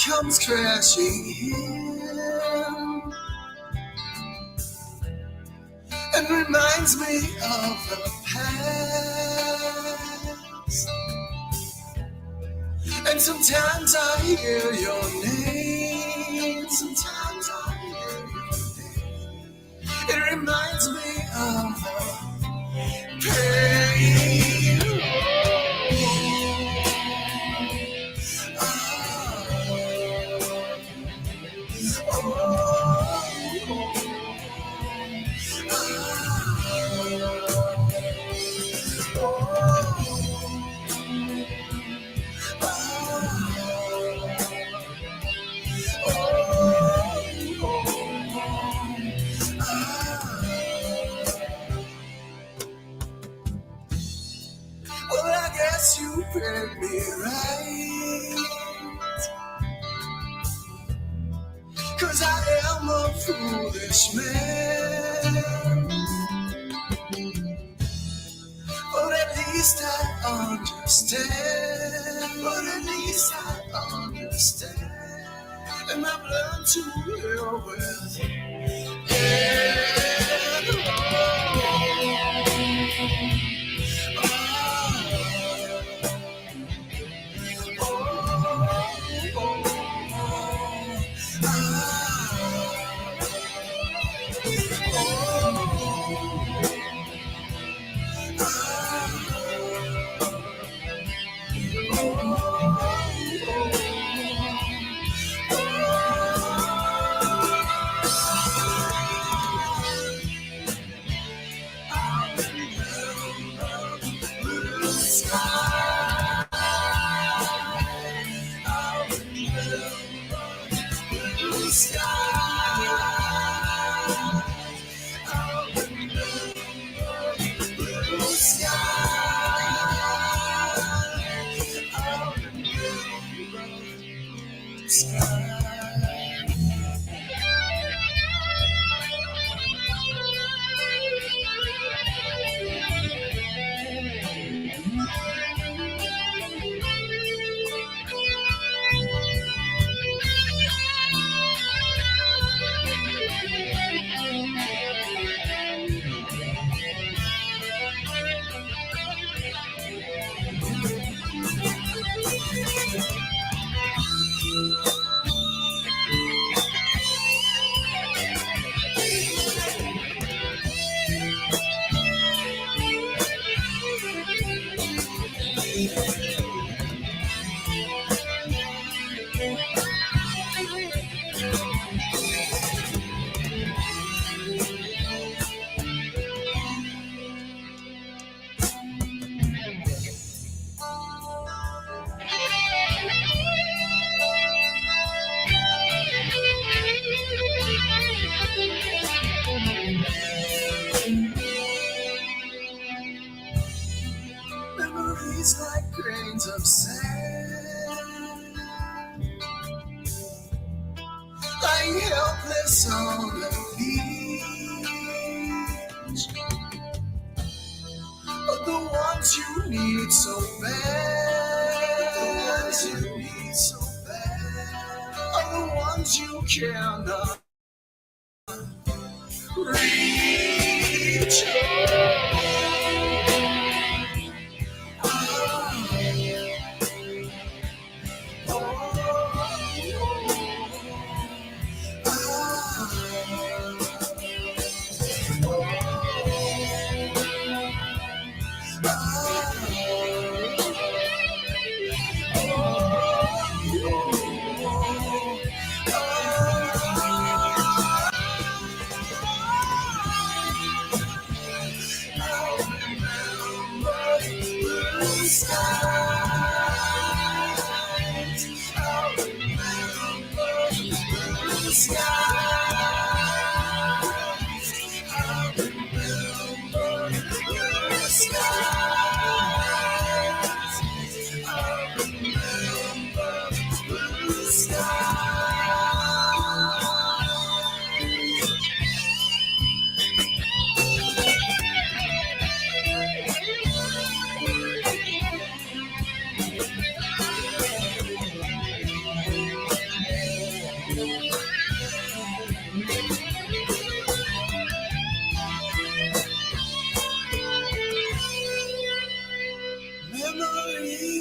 comes crashing in and reminds me of the past. And sometimes I hear your name. Sometimes I hear your name. It reminds me of the pain. Well, I guess you read me right, 'cause I am a foolish man. But at least I understand. But at least I understand. And I've learned to live with it. Memories like grains of sand, lying helpless on the beach, of the ones you need so bad, the ones you need so bad, are the ones you cannot reach.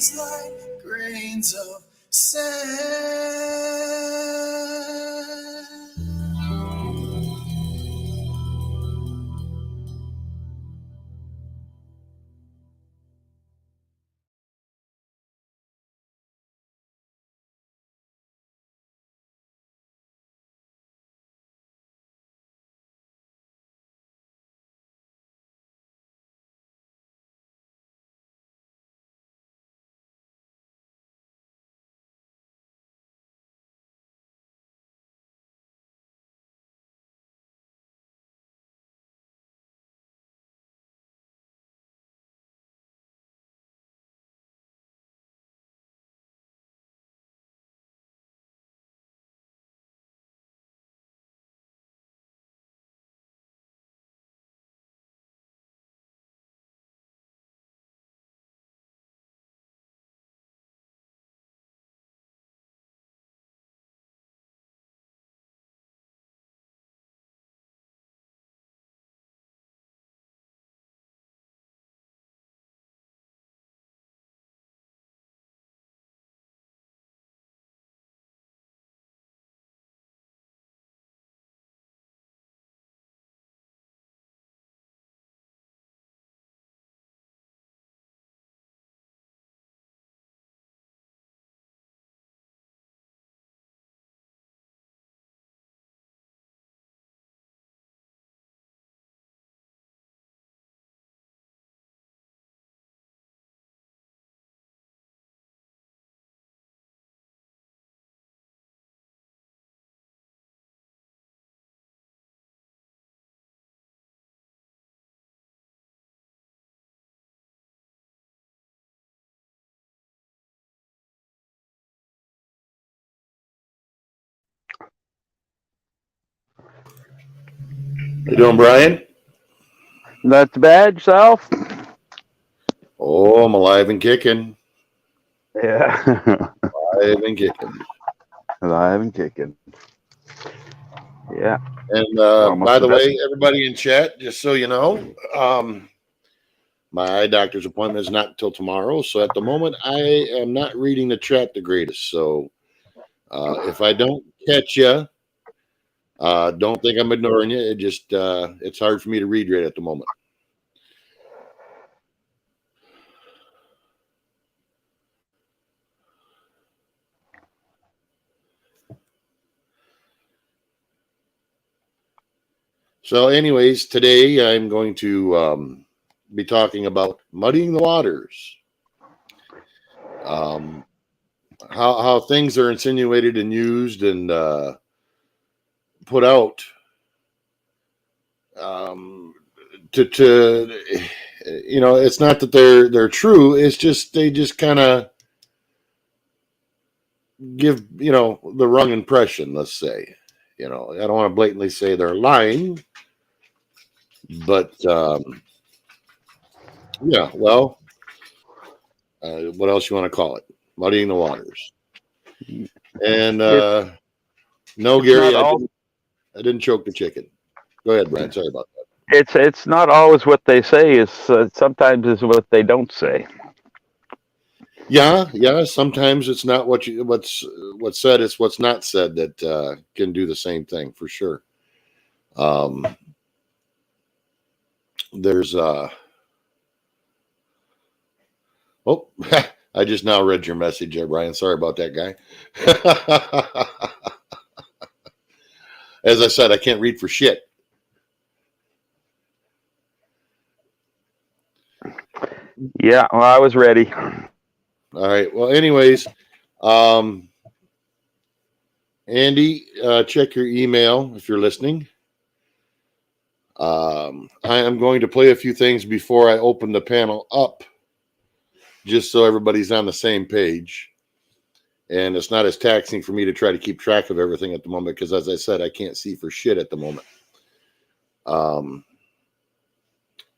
seems like grains of sand. You doing, Brian? Not bad, yourself? Oh, I'm alive and kicking. Yeah. Alive and kicking. Alive and kicking. Yeah. And Almost by the there. way, everybody in chat, just so you know, my eye doctor's appointment is not until tomorrow. So at the moment, I am not reading the chat the greatest. So if I don't catch you, don't think I'm ignoring you. It just it's hard for me to read right at the moment. So, anyways, today I'm going to be talking about muddying the waters. How things are insinuated and used and put out to you know, it's not that they're true. It's just they just kind of give, you know, the wrong impression. Let's say, you know, I don't want to blatantly say they're lying, but yeah. Well, what else you want to call it? Muddying the waters. And no, Gary, I didn't choke the chicken. Go ahead, Brian. Sorry about that. It's not always what they say. It's sometimes it's what they don't say. Yeah. Sometimes it's not what's said; it's what's not said that can do the same thing for sure. There's oh, I just now read your message there, Brian. Sorry about that, guy. As I said, I can't read for shit. Yeah, well, I was ready. All right. Well, anyways, Andy, check your email if you're listening. I am going to play a few things before I open the panel up, just so everybody's on the same page. And it's not as taxing for me to try to keep track of everything at the moment because, as I said, I can't see for shit at the moment.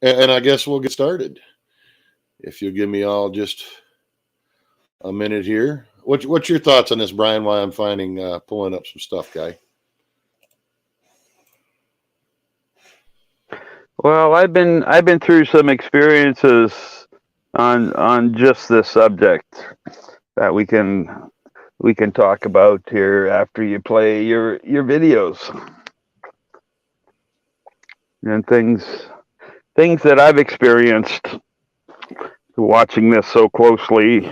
And I guess we'll get started. If you'll give me all just a minute here. What's your thoughts on this, Brian, while I'm pulling up some stuff, guy? Well, I've been through some experiences on just this subject that we can talk about here after you play your videos and things that I've experienced watching this so closely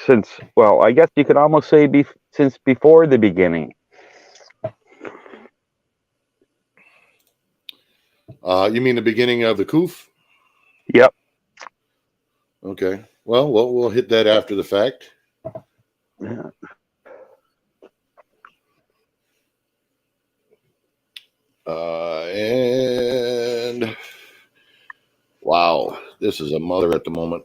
since, well, I guess you could almost say since before the beginning. You mean the beginning of the COOF? Yep. Okay. Well, we'll hit that after the fact. Yeah. And wow, this is a mother at the moment.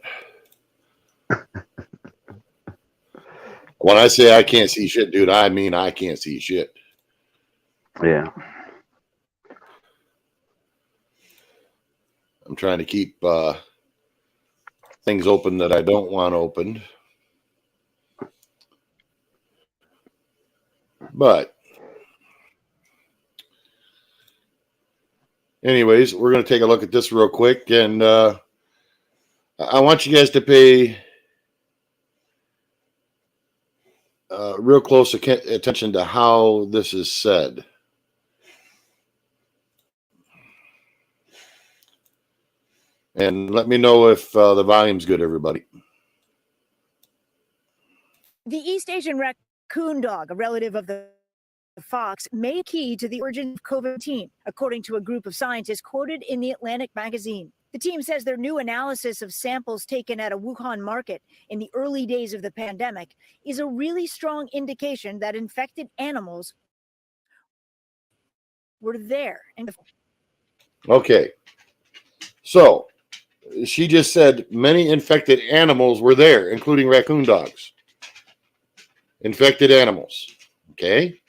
When I say I can't see shit, dude, I mean I can't see shit. Yeah. I'm trying to keep things open that I don't want opened. But anyways, we're going to take a look at this real quick. And I want you guys to pay real close attention to how this is said. And let me know if the volume's good, everybody. The East Asian raccoon dog, a relative of the fox, may be key to the origin of COVID-19, according to a group of scientists quoted in the Atlantic magazine. The team says their new analysis of samples taken at a Wuhan market in the early days of the pandemic is a really strong indication that infected animals were there. Okay. So she just said many infected animals were there, including raccoon dogs. Infected animals. Okay.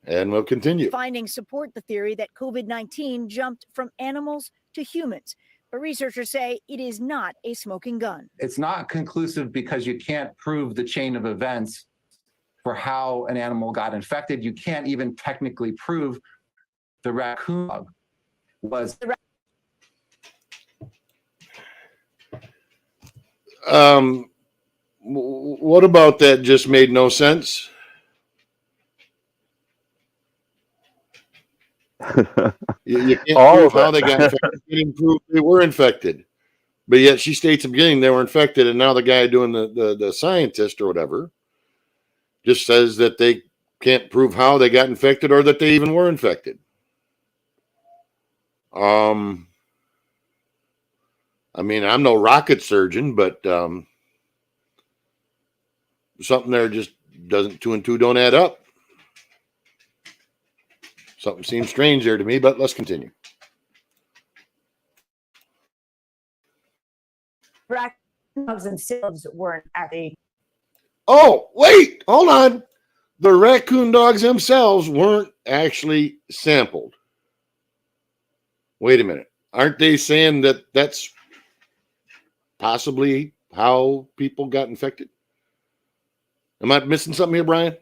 And we'll continue. Findings support the theory that COVID-19 jumped from animals to humans, but researchers say it is not a smoking gun. It's not conclusive because you can't prove the chain of events for how an animal got infected. You can't even technically prove the raccoon dog was. What about that just made no sense? You can't prove how they got infected. You didn't prove they were infected. But yet she states at the beginning they were infected, and now the guy doing the scientist or whatever just says that they can't prove how they got infected or that they even were infected. I mean, I'm no rocket surgeon, but something there just doesn't, 2 and 2 don't add up. Something seems strange there to me, but let's continue. Raccoon dogs themselves weren't actually. Oh, wait, hold on. The raccoon dogs themselves weren't actually sampled. Wait a minute. Aren't they saying that that's possibly how people got infected? Am I missing something here, Brian?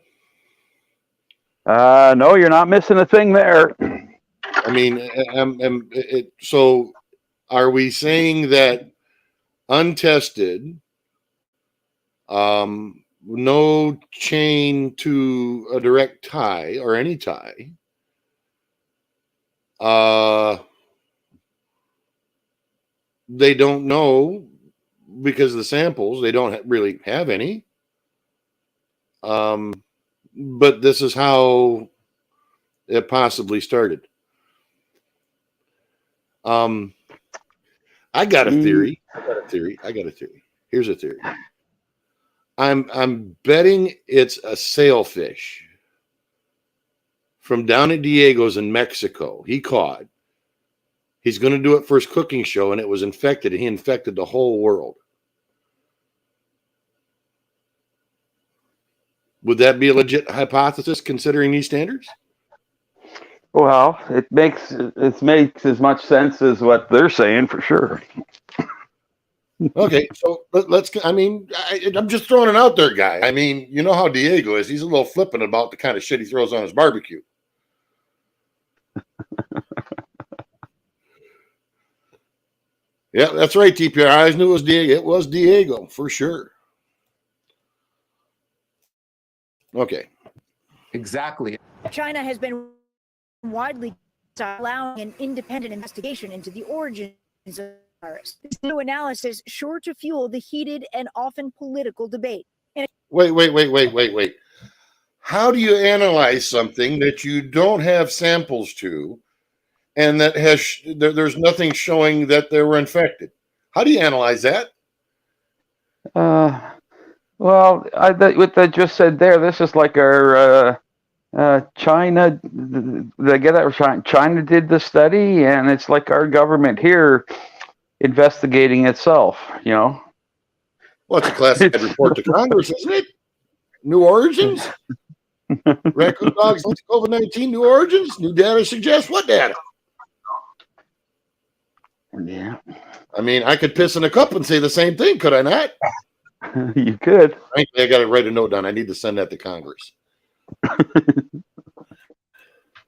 No, you're not missing a thing there. I mean, so are we saying that untested, no chain to a direct tie or any tie, they don't know because of the samples, they don't really have any. But this is how it possibly started. I got a theory. Here's a theory. I'm betting it's a sailfish from down at Diego's in Mexico. He caught. He's going to do it for his cooking show, and it was infected, and he infected the whole world. Would that be a legit hypothesis considering these standards? Well, it makes as much sense as what they're saying for sure. Okay, so let's. I mean, I'm just throwing it out there, guy. I mean, you know how Diego is. He's a little flippant about the kind of shit he throws on his barbecue. Yeah, that's right, TPR. I always knew it was Diego. It was Diego for sure. Okay. Exactly. China has been widely allowing an independent investigation into the origins of the virus. This new analysis sure to fuel the heated and often political debate. Wait. How do you analyze something that you don't have samples to and that there's nothing showing that they were infected? How do you analyze that? Well, what I just said there, this is like our China. They get that China did the study, and it's like our government here investigating itself. You know. Well, it's a classified report to Congress, isn't it? New origins? Raccoon dogs linked to COVID-19, new origins? New data suggests what data? Yeah. I mean, I could piss in a cup and say the same thing, could I not? You could. Frankly, I got to write a note down. I need to send that to Congress. In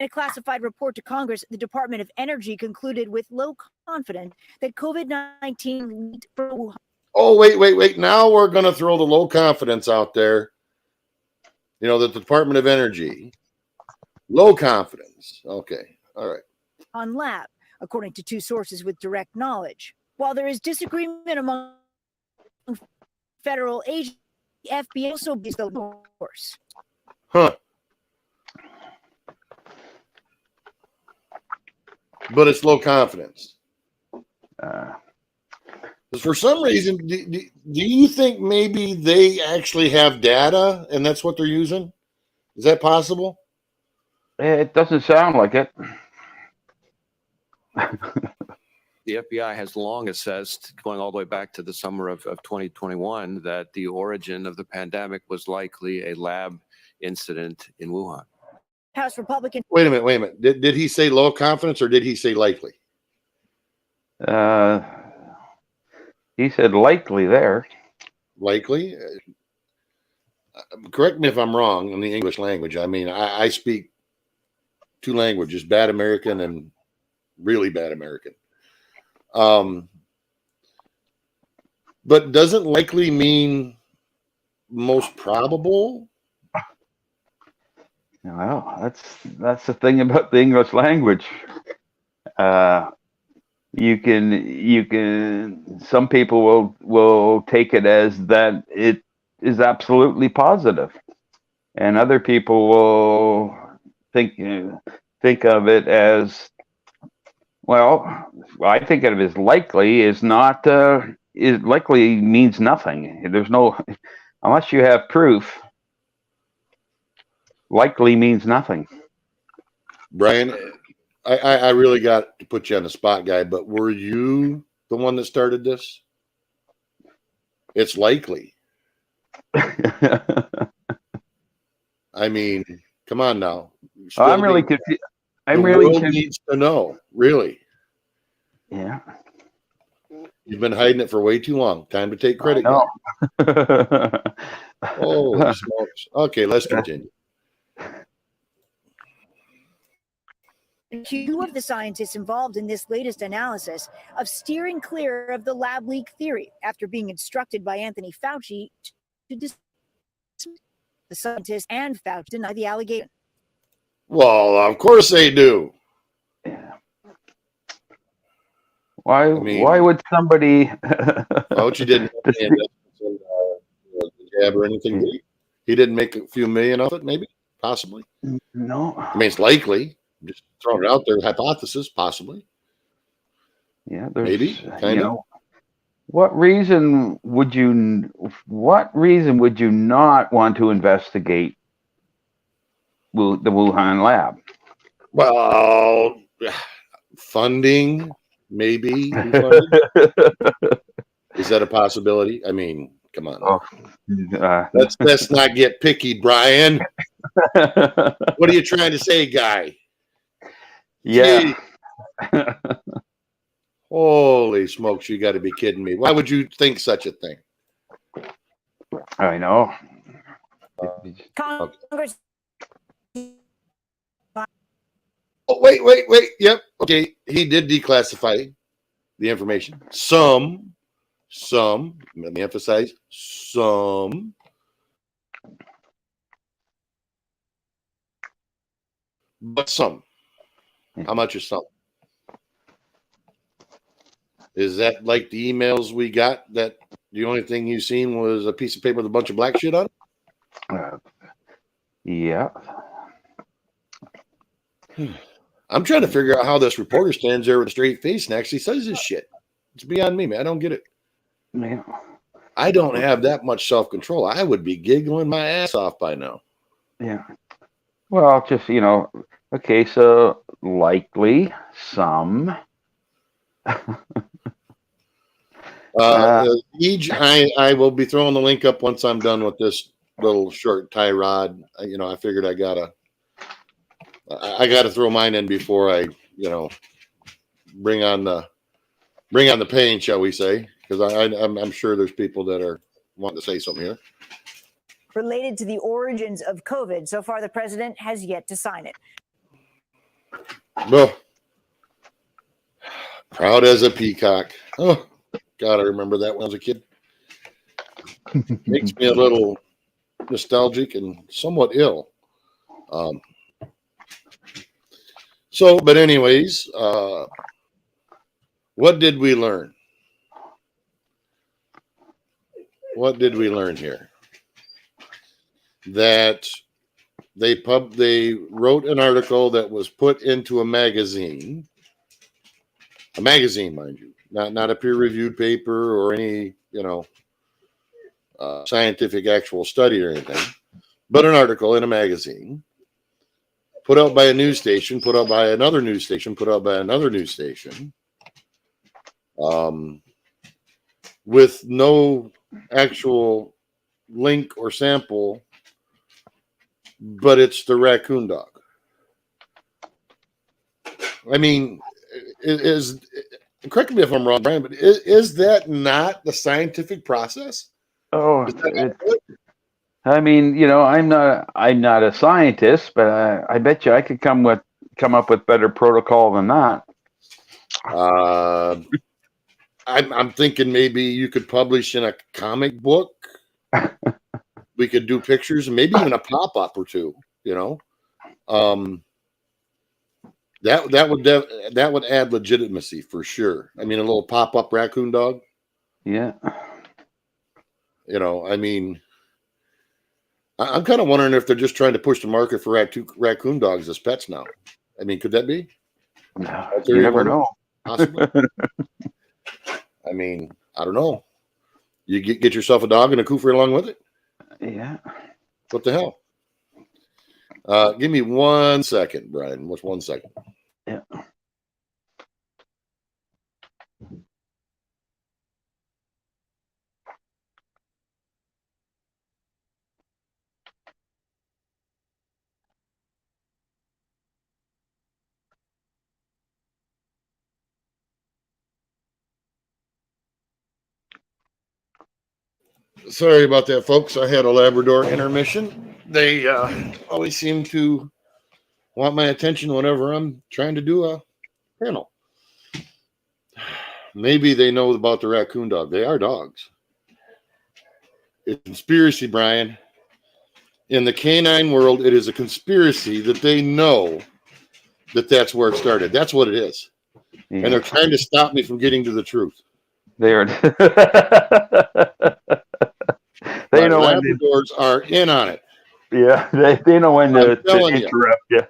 a classified report to Congress, the Department of Energy concluded with low confidence that COVID-19 leaked from Wuhan. Oh, wait. Now we're going to throw the low confidence out there. You know, the Department of Energy. Low confidence. Okay. All right. On lab, according to two sources with direct knowledge. While there is disagreement among federal agencies, the FBI also is the source. Huh. But it's low confidence. For some reason, do you think maybe they actually have data and that's what they're using? Is that possible? It doesn't sound like it. The FBI has long assessed, going all the way back to the summer of 2021, that the origin of the pandemic was likely a lab incident in Wuhan. House Republican. Wait a minute. Did he say low confidence or did he say likely? He said likely there. Likely? Correct me if I'm wrong in the English language. I mean, I speak two languages, bad American and really bad American. But doesn't likely mean most probable? Well, that's the thing about the English language. You can some people will take it as that it is absolutely positive, and other people will think of it as, well, I think of it as likely is not is likely means nothing. There's no, unless you have proof, likely means nothing. Brian, I really got to put you on the spot, guy, but were you the one that started this? It's likely. I mean, come on now. I'm really confused. The world needs to know, really. Yeah. You've been hiding it for way too long. Time to take credit. No. Holy smokes. Okay, let's continue. Two of the scientists involved in this latest analysis of steering clear of the lab leak theory after being instructed by Anthony Fauci to dismiss the scientists and Fauci deny the allegation. Well, of course they do. Yeah. Why would somebody? Fauci didn't have the jab or anything. He didn't make a few million off it, maybe, possibly. No. I mean, it's likely. I'm just throwing it out there. Hypothesis, possibly. Yeah, maybe. Kind of. What reason would you not want to investigate the Wuhan lab? Well, funding, maybe. Is that a possibility? I mean, come on. Let's not get picky, Brian. What are you trying to say, guy? Yeah. Holy smokes, you got to be kidding me. Why would you think such a thing? I know. Congress. Oh, wait. Yep. Okay. He did declassify. the information. Some, let me emphasize, some but some. How much is some? Is that like the emails we got that the only thing you seen was a piece of paper with a bunch of black shit on it? Yeah. I'm trying to figure out how this reporter stands there with a straight face and actually says this shit. It's beyond me, man. I don't get it. Yeah. I don't have that much self-control. I would be giggling my ass off by now. Yeah. Well, just, okay, so likely some. I will be throwing the link up once I'm done with this little short tie rod. I figured I gotta throw mine in before I, bring on the pain, shall we say? Because I'm sure there's people that are wanting to say something here. Related to the origins of COVID. So far, the president has yet to sign it. Well, proud as a peacock. Oh, God, I remember that when I was a kid. Makes me a little nostalgic and somewhat ill. But anyways, what did we learn? What did we learn here? That they wrote an article that was put into a magazine, mind you, not a peer-reviewed paper or any, scientific actual study or anything, but an article in a magazine put out by a news station, put out by another news station, put out by another news station, with no actual link or sample, but it's the raccoon dog. I mean, correct me if I'm wrong, Brian, but is that not the scientific process? Oh, I mean, I'm not a scientist, but I bet you I could come up with better protocol than that. I'm thinking maybe you could publish in a comic book. We could do pictures and maybe even a pop-up or two, that would add legitimacy for sure. I mean, a little pop-up raccoon dog. Yeah. I mean, I'm kind of wondering if they're just trying to push the market for raccoon dogs as pets now. I mean, could that be? You never know. Possibly. I mean, I don't know. You get yourself a dog and a coofer along with it? Yeah. What the hell? Give me 1 second, Brian. What's 1 second? Yeah. Sorry about that, folks. I had a Labrador intermission. They always seem to want my attention whenever I'm trying to do a panel. Maybe they know about the raccoon dog. They are dogs. It's a conspiracy, Brian. In the canine world, it is a conspiracy that they know that that's where it started. That's what it is. Yeah. And they're trying to stop me from getting to the truth. They are. They know when Labradors are in on it. Yeah, they know when to interrupt you.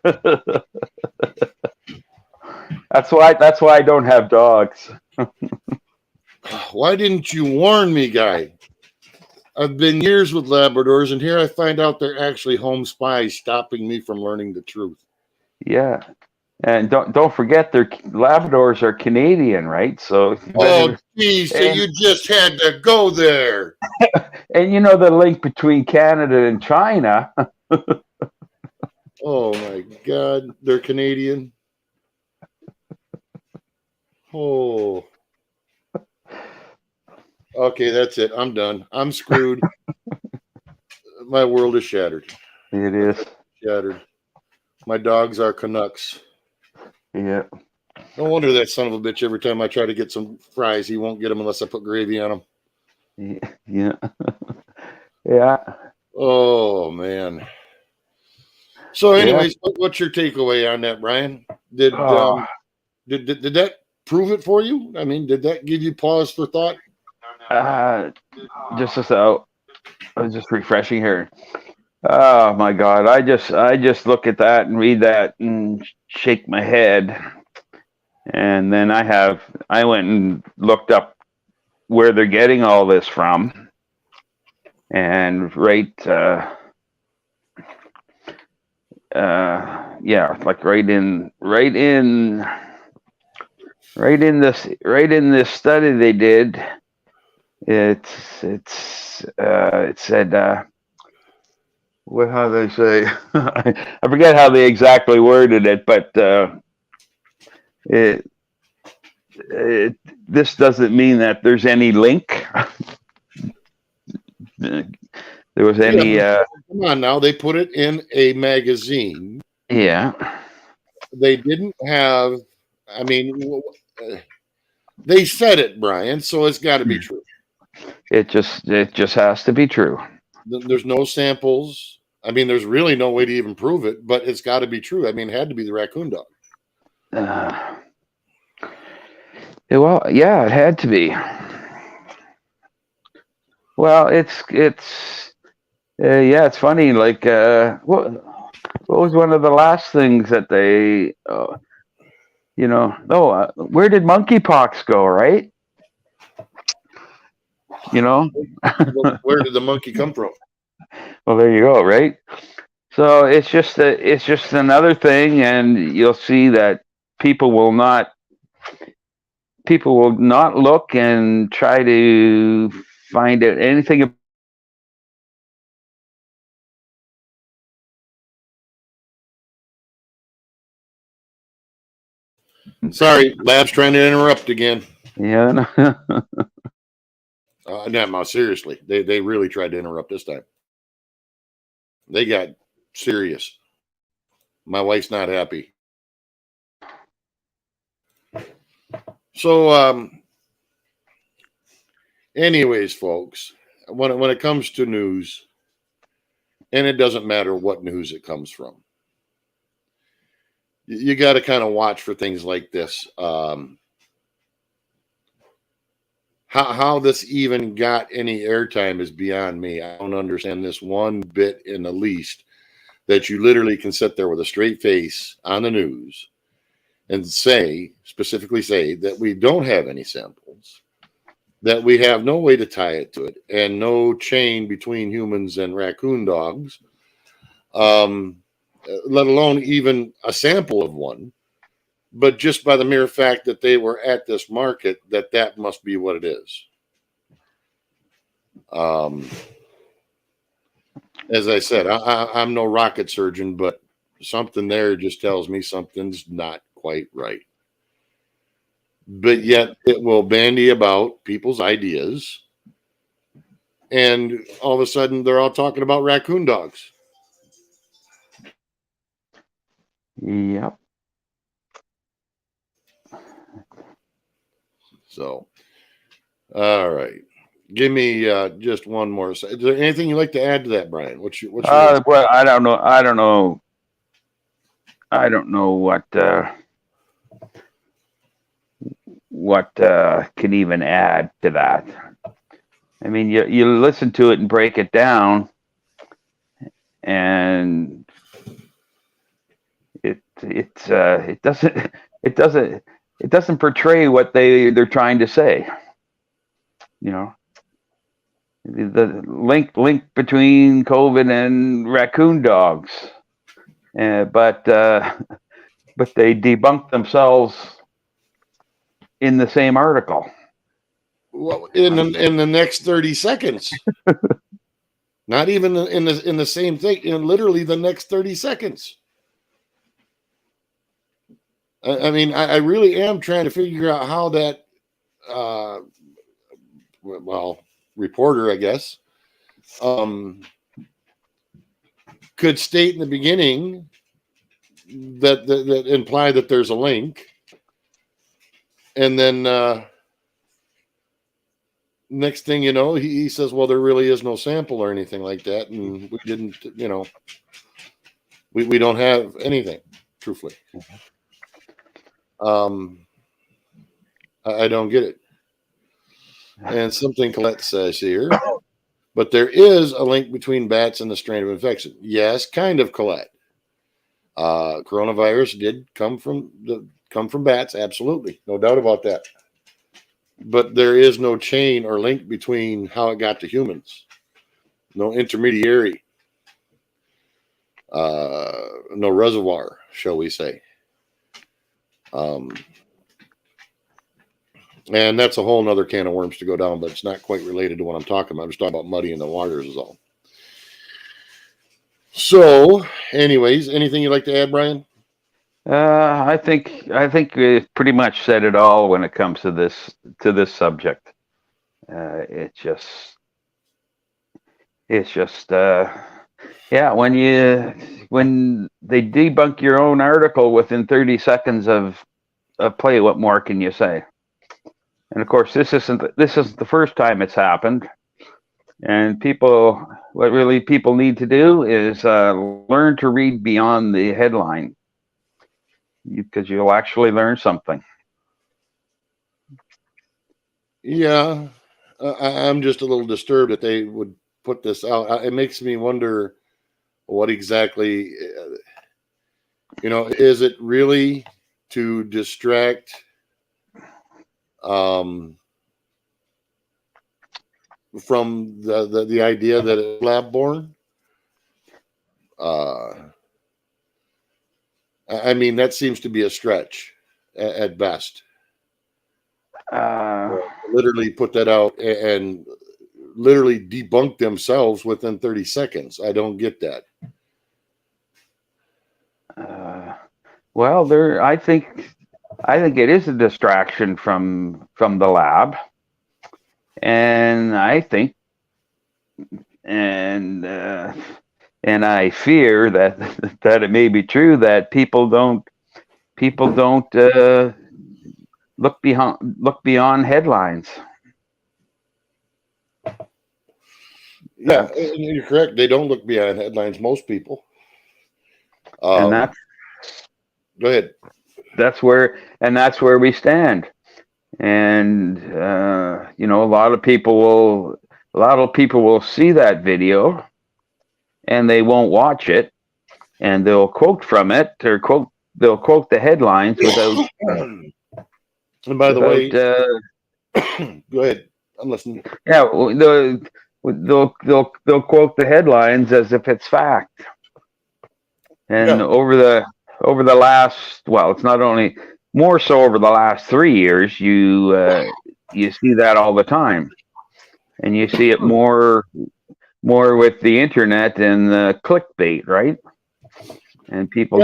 That's why I don't have dogs. Why didn't you warn me, guy? I've been years with Labradors, and here I find out they're actually home spies stopping me from learning the truth. Yeah, and don't forget, Labradors are Canadian, right? So. Oh, geez, so you just had to go there. And the link between Canada and China. Oh my God, they're Canadian. Oh. Okay, that's it. I'm done. I'm screwed. My world is shattered. It is shattered. My dogs are Canucks. Yeah. No wonder that son of a bitch, every time I try to get some fries, he won't get them unless I put gravy on them. Yeah. Yeah. Oh, man. So, Yeah. anyways, what's your takeaway on that, Brian? Did that prove it for you? I mean, did that give you pause for thought? Just so I was just refreshing here. Oh my God! I just look at that and read that and shake my head, and then I went and looked up where they're getting all this from, and yeah, like right in this study they did. It said. What how they say? I forget how they exactly worded it, but this doesn't mean that there's any link. There was any. Come on now, they put it in a magazine. Yeah. They didn't have. I mean, they said it, Brian, so it's got to be true. It just has to be true. There's no samples. I mean, there's really no way to even prove it, but it's got to be true. I mean, it had to be the raccoon dog. Well, yeah, it had to be. Well, it's funny. Like, what was one of the last things that they, where did monkeypox go? Right? Where did the monkey come from? Well, there you go. Right. So it's just another thing, and you'll see that people will not look and try to find out anything. Sorry, Lab's trying to interrupt again. Yeah. No, seriously, they really tried to interrupt this time. They got serious. My wife's not happy. So, anyways, folks, when it comes to news, and it doesn't matter what news it comes from, you got to kind of watch for things like this. How this even got any airtime is beyond me. I don't understand this one bit in the least, that you literally can sit there with a straight face on the news and specifically say that we don't have any samples, that we have no way to tie it to it, and no chain between humans and raccoon dogs, let alone even a sample of one. But just by the mere fact that they were at this market, that must be what it is. As I said, I'm no rocket surgeon, but something there just tells me something's not quite right. But yet it will bandy about people's ideas. And all of a sudden, they're all talking about raccoon dogs. Yep. So, all right. Give me just one more. Is there anything you'd like to add to that, Brian? What's your Well, I don't know what can even add to that. I mean, you listen to it and break it down, and it doesn't portray what they're trying to say. The link between COVID and raccoon dogs, but they debunk themselves in the same article. Well, in the next 30 seconds, not even in the same thing. In literally the next 30 seconds. I mean, I really am trying to figure out how that, reporter, I guess, could state in the beginning that imply that there's a link, And then next thing you know, he says, well, there really is no sample or anything like that. And we didn't, we don't have anything, truthfully. I don't get it. And something Colette says here, but there is a link between bats and the strain of infection. Yes, kind of, Colette. Coronavirus did come from bats, absolutely, no doubt about that. But there is no chain or link between how it got to humans. No intermediary. No reservoir, shall we say. And that's a whole nother can of worms to go down, but it's not quite related to what I'm talking about. I'm just talking about muddying the waters is all. So, anyways, anything you'd like to add, Brian? I think we pretty much said it all when it comes to this subject. It's just yeah. When they debunk your own article within 30 seconds of play, what more can you say? And of course, this isn't the first time it's happened. And what really people need to do is learn to read beyond the headline, because you'll actually learn something. Yeah, I'm just a little disturbed that they would put this out. It makes me wonder what exactly, is it really to distract from the idea that it's lab borne? I mean, that seems to be a stretch at best. Literally put that out and literally debunk themselves within 30 seconds. I don't get that. Well, I think it is a distraction from the lab, and I think, and I fear that it may be true that people don't look beyond headlines. Yeah, you're correct. They don't look beyond headlines. Most people. And that's go ahead. That's where we stand. And a lot of people will see that video, and they won't watch it, and they'll quote from it, or they'll quote the headlines without. And by the way, go ahead. I'm listening. Yeah, they'll quote the headlines as if it's fact. And over the last, well, it's not only more so over the last 3 years, you see that all the time, and you see it more with the internet and the clickbait, right? And people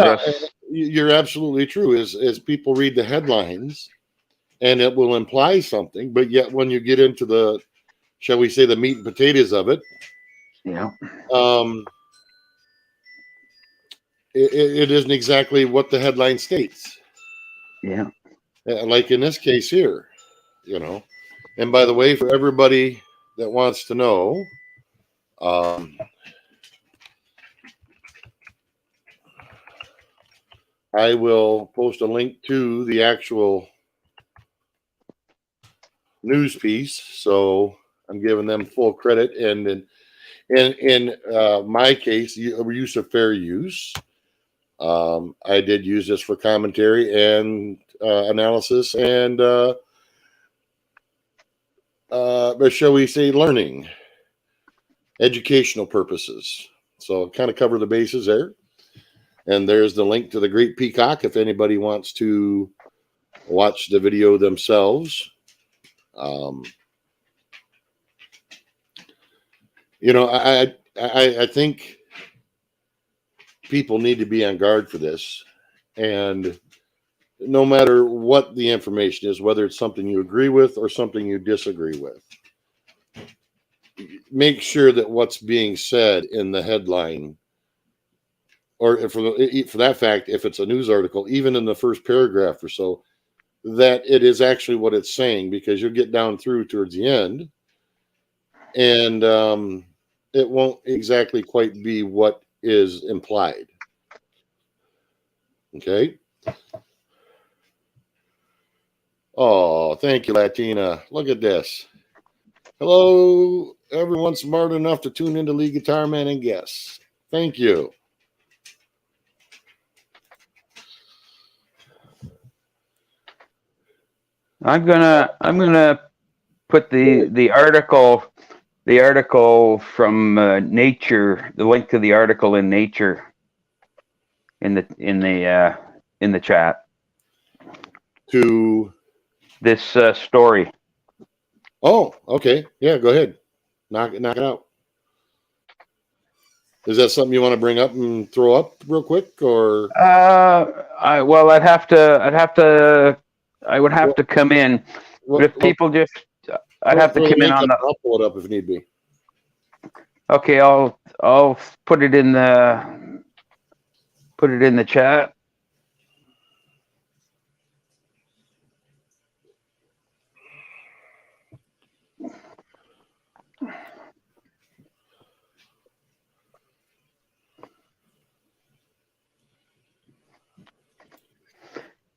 you're absolutely true. As people read the headlines, and it will imply something, but yet when you get into the, shall we say, the meat and potatoes of it, it isn't exactly what the headline states. Yeah. Like in this case here, And by the way, for everybody that wants to know, I will post a link to the actual news piece, so I'm giving them full credit. And in my case, use of fair use, I did use this for commentary and analysis and shall we say, learning, educational purposes. So kind of cover the bases there. And there's the link to the Great Peacock if anybody wants to watch the video themselves. I think people need to be on guard for this, and no matter what the information is, whether it's something you agree with or something you disagree with, make sure that what's being said in the headline, or for that fact, if it's a news article, even in the first paragraph or so, that it is actually what it's saying, because you'll get down through towards the end and it won't exactly quite be what is implied. Okay. Oh, thank you, Latina. Look at this. Hello, everyone smart enough to tune into Lead Guitar Man and guests. Thank you. I'm gonna put the article from Nature, the link to the article in Nature, in the chat. To This story. Oh, okay. Yeah, go ahead. Knock it out. Is that something you want to bring up and throw up real quick, or? I would have to come in. But if people just, I'd have to come in on the. I'll pull it up if need be. Okay, I'll put it in the chat.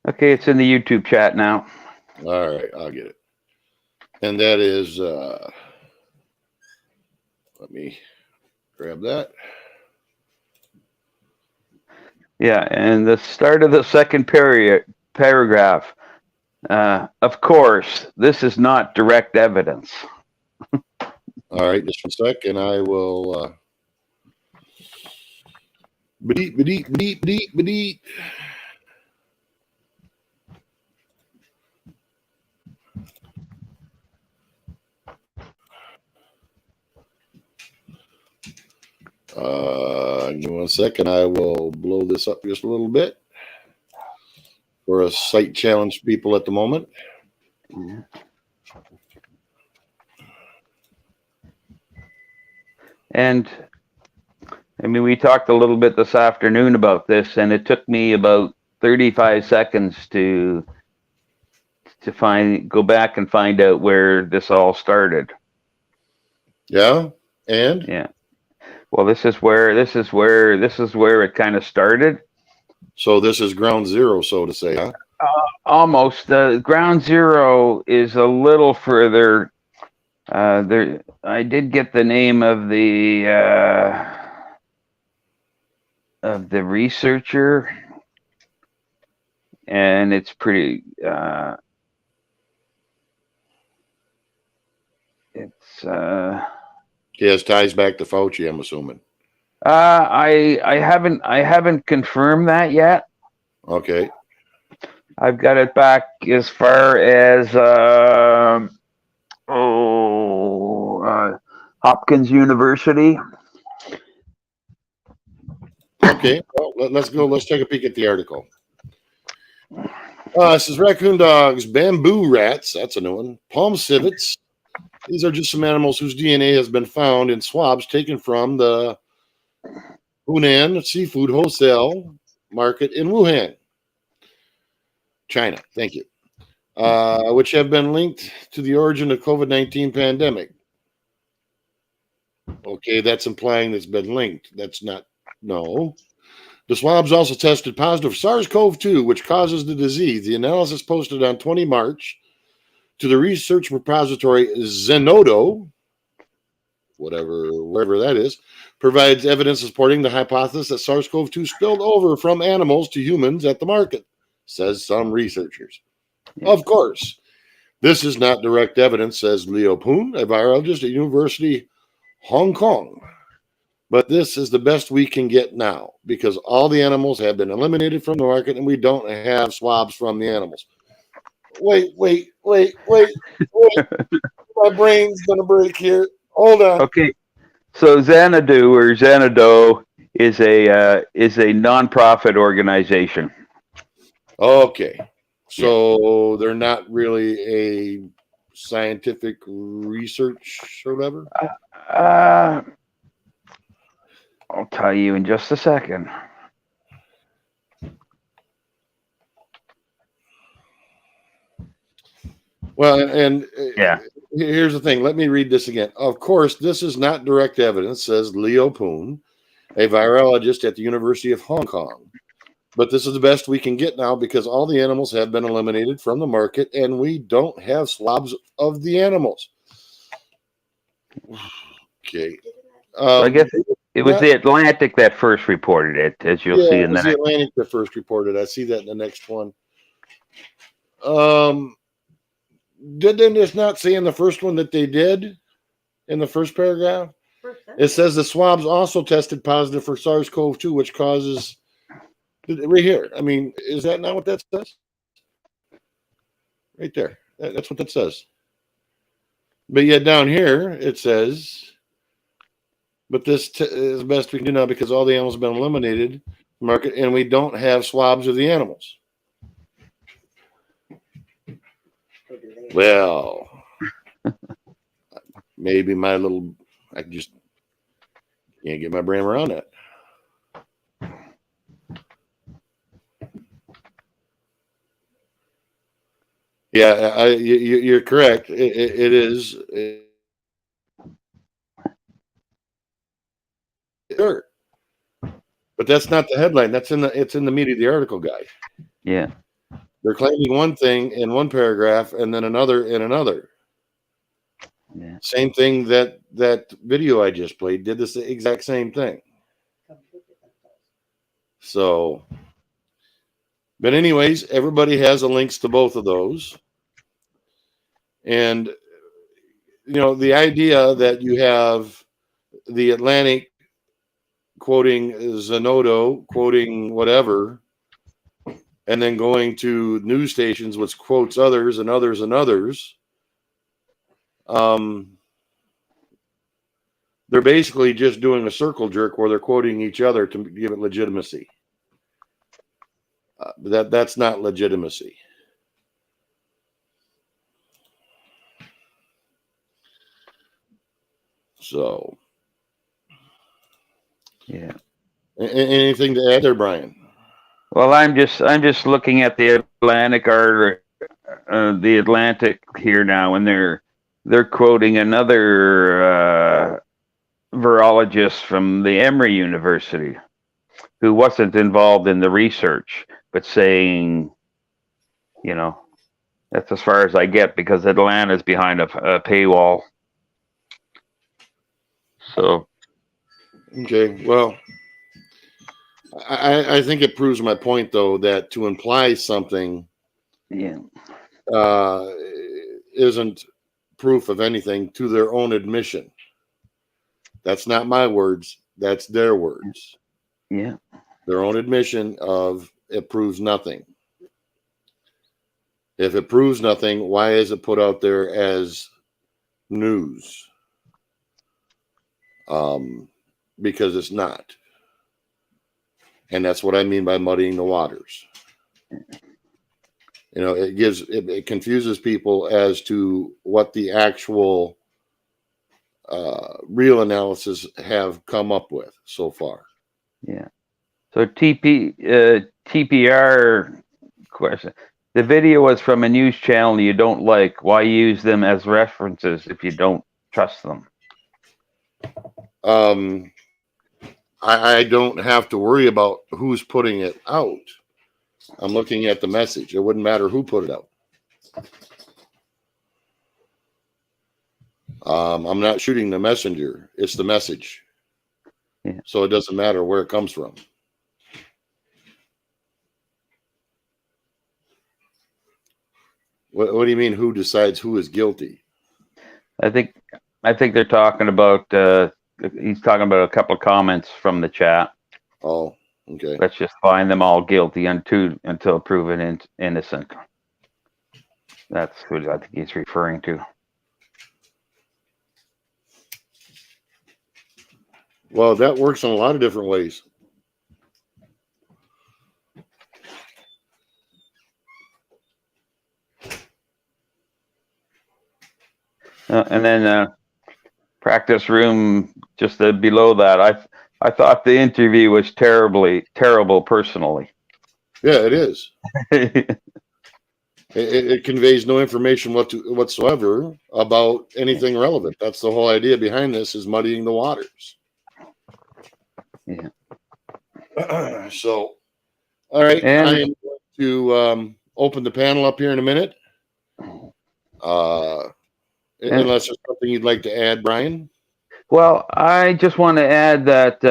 Okay, it's in the YouTube chat now. All right, I'll get it. And that is, let me grab that. Yeah, and the start of the second paragraph. Of course, this is not direct evidence. All right, just one sec, and I will. Bedeet. Give me 1 second. I will blow this up just a little bit for a sight challenged people at the moment. And I mean, we talked a little bit this afternoon about this, and it took me about 35 seconds to go back and find out where this all started. Yeah, and yeah. Well, this is where it kind of started. So this is ground zero, so to say, huh? Almost. The ground zero is a little further. There, I did get the name of the researcher, and it's pretty. He has ties back to Fauci, I'm assuming. I haven't confirmed that yet. Okay. I've got it back as far as Hopkins University. Okay, well, let's go. Let's take a peek at the article. This is raccoon dogs, bamboo rats. That's a new one. Palm civets. These are just some animals whose DNA has been found in swabs taken from the Hunan Seafood Wholesale Market in Wuhan, China. Thank you. Which have been linked to the origin of COVID-19 pandemic. Okay, that's implying it's been linked. That's not, no. The swabs also tested positive for SARS-CoV-2, which causes the disease. The analysis posted on 20 March to the research repository Zenodo, wherever that is, provides evidence supporting the hypothesis that SARS-CoV-2 spilled over from animals to humans at the market, says some researchers. Of course, this is not direct evidence, says Leo Poon, a virologist at University Hong Kong. But this is the best we can get now because all the animals have been eliminated from the market and we don't have swabs from the animals. Wait. My brain's going to break here. Hold on. Okay. So Xanadu is a nonprofit organization. Okay. So they're not really a scientific research or whatever? I'll tell you in just a second. Well, and Yeah. here's the thing. Let me read this again. Of course, this is not direct evidence, says Leo Poon, a virologist at the University of Hong Kong. But this is the best we can get now because all the animals have been eliminated from the market and we don't have swabs of the animals. Okay. So I guess it was yeah. the Atlantic that first reported it, as you'll see it in was the the next. Atlantic that first reported. I see that in the next one. Didn't this not say in the first one that they did in the first paragraph? It says the swabs also tested positive for SARS-CoV-2, which causes right here. I mean, is that not what that says? Right there. That's what that says. But yet down here it says, but this is the best we can do now because all the animals have been eliminated market and we don't have swabs of the animals. Well, maybe I just can't get my brain around that. Yeah, you're correct. It is. Sure. But that's not the headline. It's in the meat of the article, guy. Yeah. They're claiming one thing in one paragraph and then another in another. Yeah. Same thing that video I just played did this exact same thing. So, but anyways, everybody has links to both of those. And, the idea that you have the Atlantic quoting Zenodo, quoting whatever, and then going to news stations which quotes others and others and others. They're basically just doing a circle jerk where they're quoting each other to give it legitimacy. That's not legitimacy. So, Yeah. Anything to add there, Brian? Well, I'm just looking at the Atlantic here now, and they're quoting another virologist from the Emory University who wasn't involved in the research, but saying, that's as far as I get because Atlanta's behind a paywall. So, okay, well, I think it proves my point, though, that to imply something isn't proof of anything to their own admission. That's not my words. That's their words. Yeah. Their own admission of it proves nothing. If it proves nothing, why is it put out there as news? Because it's not. And that's what I mean by muddying the waters. It confuses people as to what the actual real analysis have come up with so far. Yeah. So TPR question. The video was from a news channel you don't like. Why use them as references if you don't trust them? I don't have to worry about who's putting it out. I'm looking at the message. It wouldn't matter who put it out. I'm not shooting the messenger. It's the message. Yeah. So it doesn't matter where it comes from. What do you mean? Who decides who is guilty? I think they're talking about. He's talking about a couple of comments from the chat. Oh, okay. Let's just find them all guilty until proven innocent. That's what I think he's referring to. Well, that works in a lot of different ways. And then practice room just below that. I thought the interview was terrible personally. Yeah, it is. It conveys no information whatsoever about anything relevant. That's the whole idea behind this, is muddying the waters. Yeah. So, all right, And- I am going to open the panel up here in a minute. Unless there's something you'd like to add, Brian. Well, I just want to add that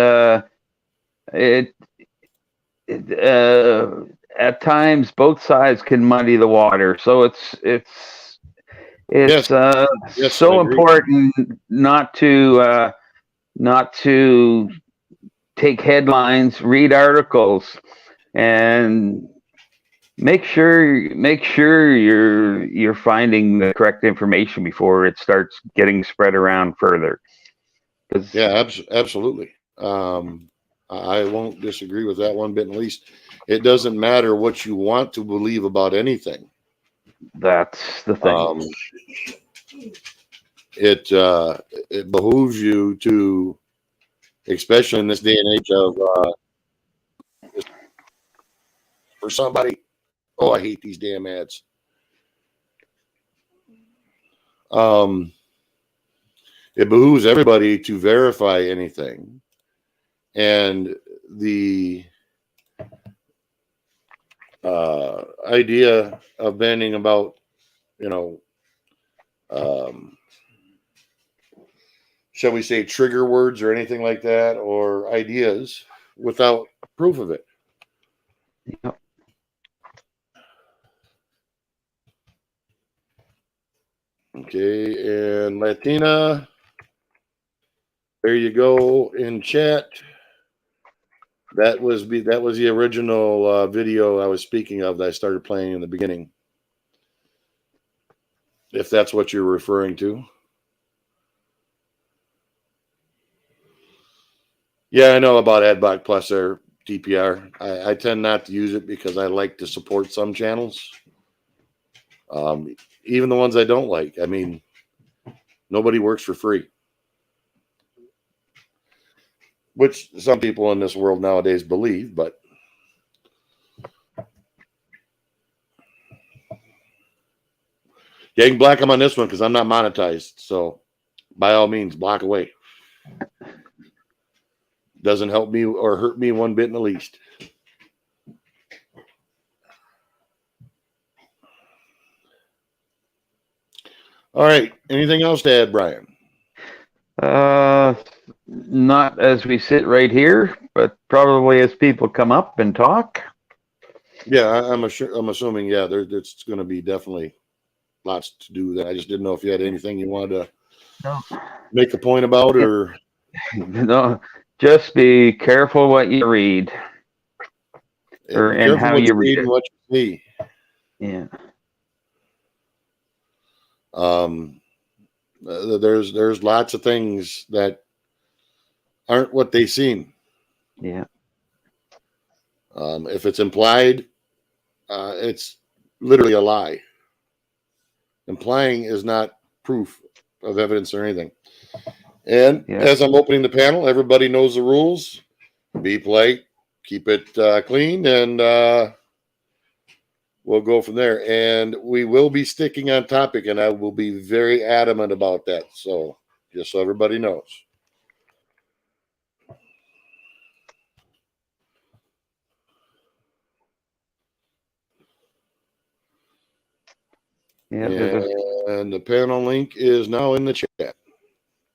at times both sides can muddy the water, so it's Yes, I so agree. important not to take headlines, read articles, and make sure you're finding the correct information before it starts getting spread around further. Yeah, absolutely. I won't disagree with that one bit in the least. It doesn't matter what you want to believe about anything. That's the thing. It behooves you to, especially in this day and age of for somebody. Oh, I hate these damn ads. It behooves everybody to verify anything, and the idea of banning about, shall we say, trigger words or anything like that, or ideas without proof of it. Yep. Okay, and Latina, there you go in chat. That was the original video I was speaking of that I started playing in the beginning, if that's what you're referring to. Yeah, I know about AdBlock Plus or DPR. I tend not to use it because I like to support some channels, even the ones I don't like. I mean, nobody works for free, which some people in this world nowadays believe, but yeah, you can block them on this one because I'm not monetized. So by all means, block away. Doesn't help me or hurt me one bit in the least. All right. Anything else to add, Brian? Not as we sit right here, but probably as people come up and talk. Yeah, I'm assuming. Yeah, there's going to be definitely lots to do. That I just didn't know if you had anything you wanted to make a point about, or No, just be careful what you read, and how you read it. and what you see. Yeah. There's lots of things that aren't what they seem. Yeah. If it's implied, it's literally a lie. Implying is not proof of evidence or anything. And as I'm opening the panel, everybody knows the rules. Be polite, keep it clean, and we'll go from there. And we will be sticking on topic, and I will be very adamant about that. So just so everybody knows. Yeah. And the panel link is now in the chat.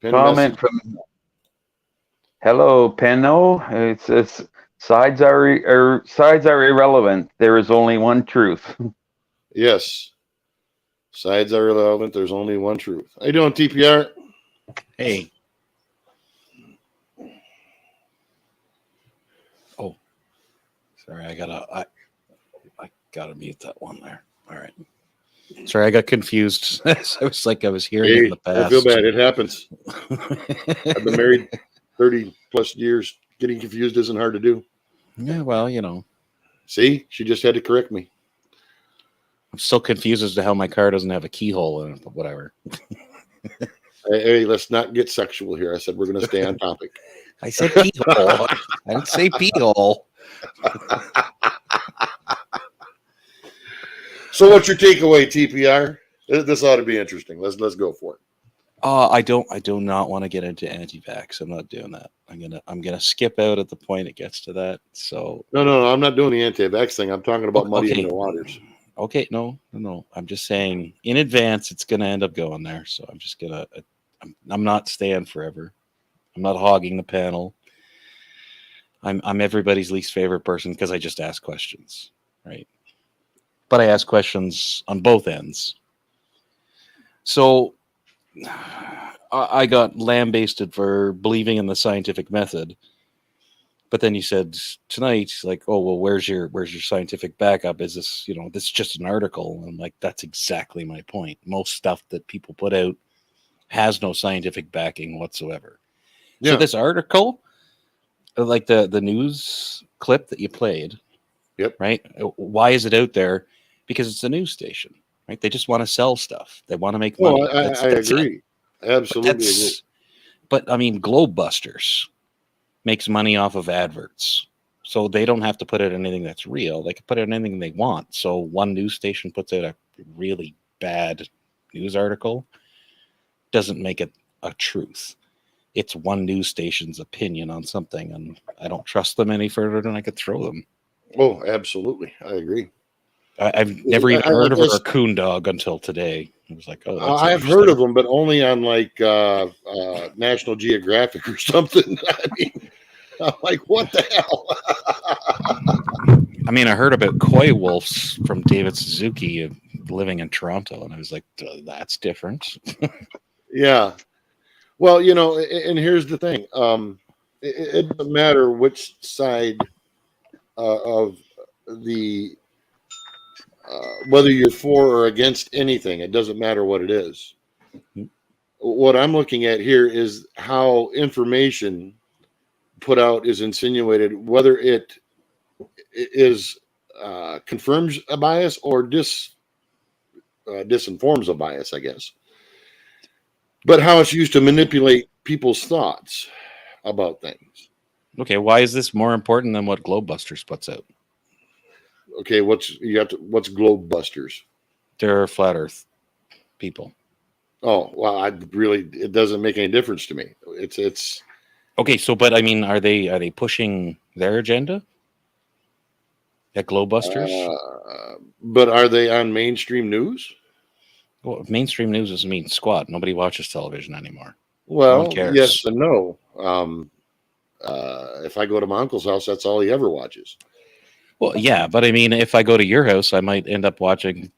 Comment from Hello Penno. It says sides are irrelevant. There is only one truth. Yes. Sides are irrelevant. There's only one truth. How you doing, TPR? Hey. Oh, sorry. I gotta mute that one there. All right. Sorry, I got confused. I was like, I was hearing it in the past. I feel bad. It happens. I've been married 30 plus years. Getting confused isn't hard to do. Yeah, well, you know. See, she just had to correct me. I'm still confused as to how my car doesn't have a keyhole in it, but whatever. Hey, let's not get sexual here. I said we're going to stay on topic. I said keyhole. I didn't say pee hole. So what's your takeaway, TPR? This ought to be interesting. Let's go for it. I do not want to get into anti-vax. I'm not doing that. I'm gonna skip out at the point it gets to that. So No, I'm not doing the anti-vax thing. I'm talking about muddying okay. the waters. Okay, no. I'm just saying in advance it's gonna end up going there. So I'm just gonna. I'm not staying forever. I'm not hogging the panel. I'm everybody's least favorite person because I just ask questions, right? But I ask questions on both ends. So I got lambasted for believing in the scientific method. But then you said tonight, like, oh well, where's your scientific backup? Is this, this is just an article? And I'm like, that's exactly my point. Most stuff that people put out has no scientific backing whatsoever. Yeah. So this article, like the news clip that you played, Yep. right? Why is it out there? Because it's a news station, right? They just want to sell stuff. They want to make money. Well, I agree. Absolutely agree. But I mean, Globebusters makes money off of adverts. So they don't have to put out anything that's real. They can put out anything they want. So one news station puts out a really bad news article, doesn't make it a truth. It's one news station's opinion on something, and I don't trust them any further than I could throw them. Oh, absolutely. I agree. I've never even heard of a raccoon dog until today. I was like, oh, that's I've heard of them, but only on like National Geographic or something. I mean, I'm like, what the hell? I mean, I heard about koi wolves from David Suzuki living in Toronto, and I was like, that's different. Yeah. Well, and here's the thing. It doesn't matter which side of the whether you're for or against anything, it doesn't matter what it is. What I'm looking at here is how information put out is insinuated, whether it is confirms a bias or disinforms a bias, I guess. But how it's used to manipulate people's thoughts about things. Okay, why is this more important than what Globebusters puts out? Okay, what's Globebusters? They're flat Earth people. Oh, well, it doesn't make any difference to me. It's okay. So, but I mean, are they pushing their agenda at Globebusters? But are they on mainstream news? Well, mainstream news doesn't mean squat. Nobody watches television anymore. Well, no one cares. Yes and no. If I go to my uncle's house, that's all he ever watches. Well, yeah, but I mean, if I go to your house, I might end up watching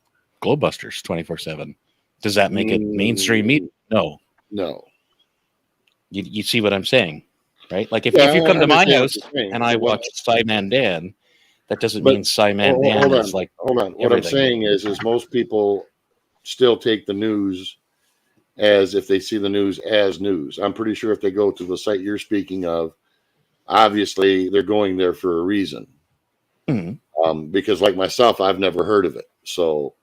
Globebusters 24/7. Does that make it mainstream media? No. You see what I'm saying, right? Like if you come to my house and I watch Cyman Dan, that doesn't mean Cyman Dan is like. Hold on. What I'm saying is most people still take the news as if they see the news as news. I'm pretty sure if they go to the site you're speaking of, obviously they're going there for a reason. Mm-hmm. Because like myself, I've never heard of it. So,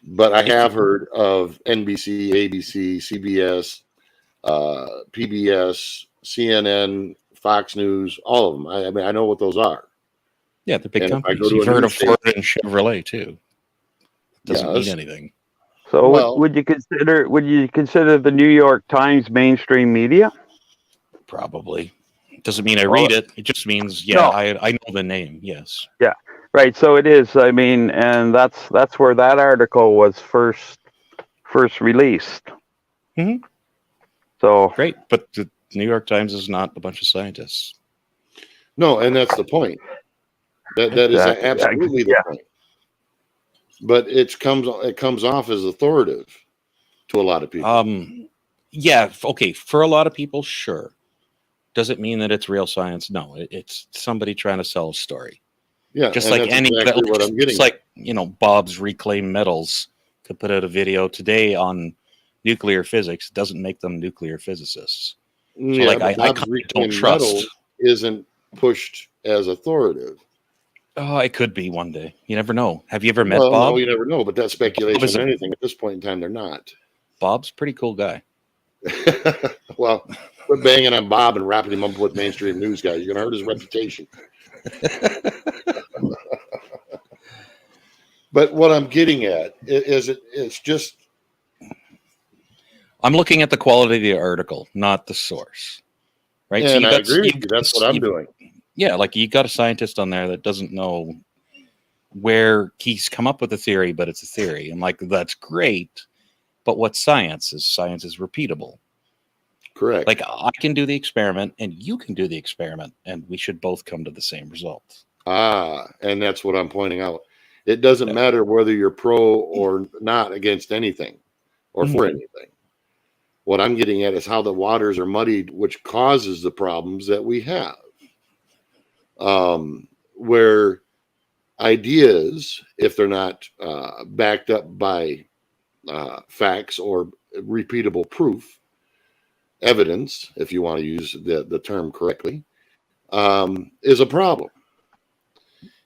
but I have heard of NBC, ABC, CBS, PBS, CNN, Fox News, all of them. I mean, I know what those are. Yeah, the big companies. You've heard of Ford and Chevrolet too. It doesn't mean anything. So, would you consider the New York Times mainstream media? Probably. Doesn't mean I read it. It just means, I know the name. Yes. Yeah. Right. So it is. I mean, and that's where that article was first released. Mm-hmm. So great, but the New York Times is not a bunch of scientists. No, and that's the point. That is absolutely the point. But it comes off as authoritative to a lot of people. Yeah. Okay. For a lot of people, sure. Does it mean that it's real science? No, it's somebody trying to sell a story. Yeah, just like exactly what I'm getting. Just like Bob's Reclaim Metals could put out a video today on nuclear physics. Doesn't make them nuclear physicists. So I don't trust. Isn't pushed as authoritative. Oh, it could be one day. You never know. Have you ever met Bob? No, you never know. But that's speculation. Anything at this point in time, they're not. Bob's a pretty cool guy. Well, quit banging on Bob and wrapping him up with mainstream news guys. You're going to hurt his reputation. But what I'm getting at is it's just I'm looking at the quality of the article, not the source. Right. and you I got, agree with you've you. got- That's what I'm you've- doing. Yeah, like you got a scientist on there that doesn't know where he's come up with a theory, but it's a theory. I'm like, that's great. But what science is? Science is repeatable. Correct. Like I can do the experiment and you can do the experiment and we should both come to the same result. And that's what I'm pointing out. It doesn't Yeah. matter whether you're pro or not against anything or for anything. What I'm getting at is how the waters are muddied, which causes the problems that we have. Where ideas, if they're not backed up by facts or repeatable proof, evidence, if you want to use the term correctly, is a problem.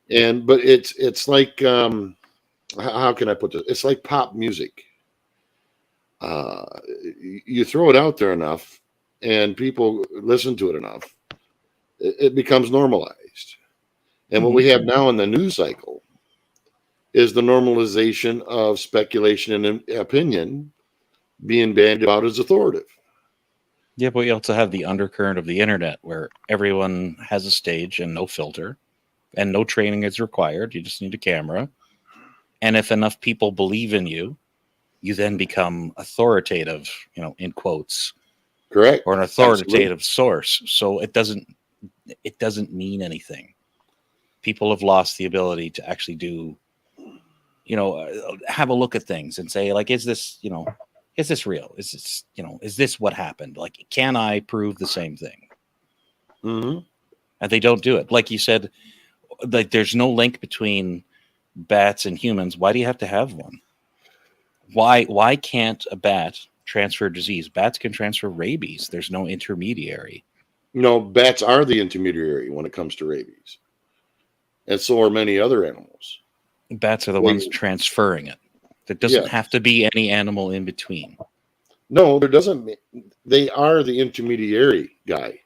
But it's like how can I put this? It's like pop music. You throw it out there enough, and people listen to it enough, it becomes normalized. And what we have now in the news cycle is the normalization of speculation and opinion being bandied about as authoritative. Yeah, but we also have the undercurrent of the internet where everyone has a stage and no filter and no training is required. You just need a camera. And if enough people believe in you, you then become authoritative, in quotes, Correct. or an authoritative source. So it doesn't mean anything. People have lost the ability to actually do, have a look at things and say, like, is this real? Is this, is this what happened? Like, can I prove the same thing? Mm-hmm. And they don't do it. Like you said, like there's no link between bats and humans. Why do you have to have one? Why can't a bat transfer disease? Bats can transfer rabies. There's no intermediary. No, bats are the intermediary when it comes to rabies. And so are many other animals. Bats are the ones transferring it. There doesn't have to be any animal in between. No, there doesn't. They are the intermediary guy.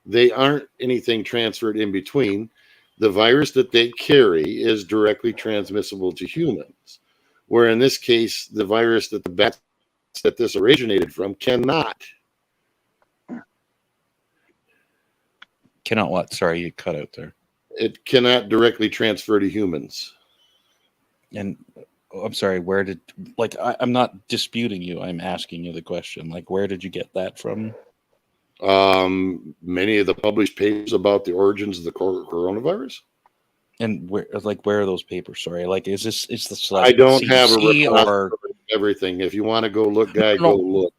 They aren't anything transferred in between. The virus that they carry is directly transmissible to humans, where in this case, the virus that the bats that this originated from cannot. Cannot what? Sorry, you cut out there. It cannot directly transfer to humans. And I'm sorry, where did, like, I'm not disputing you. I'm asking you the question. Like, where did you get that from? Many of the published papers about the origins of the coronavirus. And where are those papers? Sorry, like, is this I don't have a CDC repository or of everything. If you want to go look, guy, go look.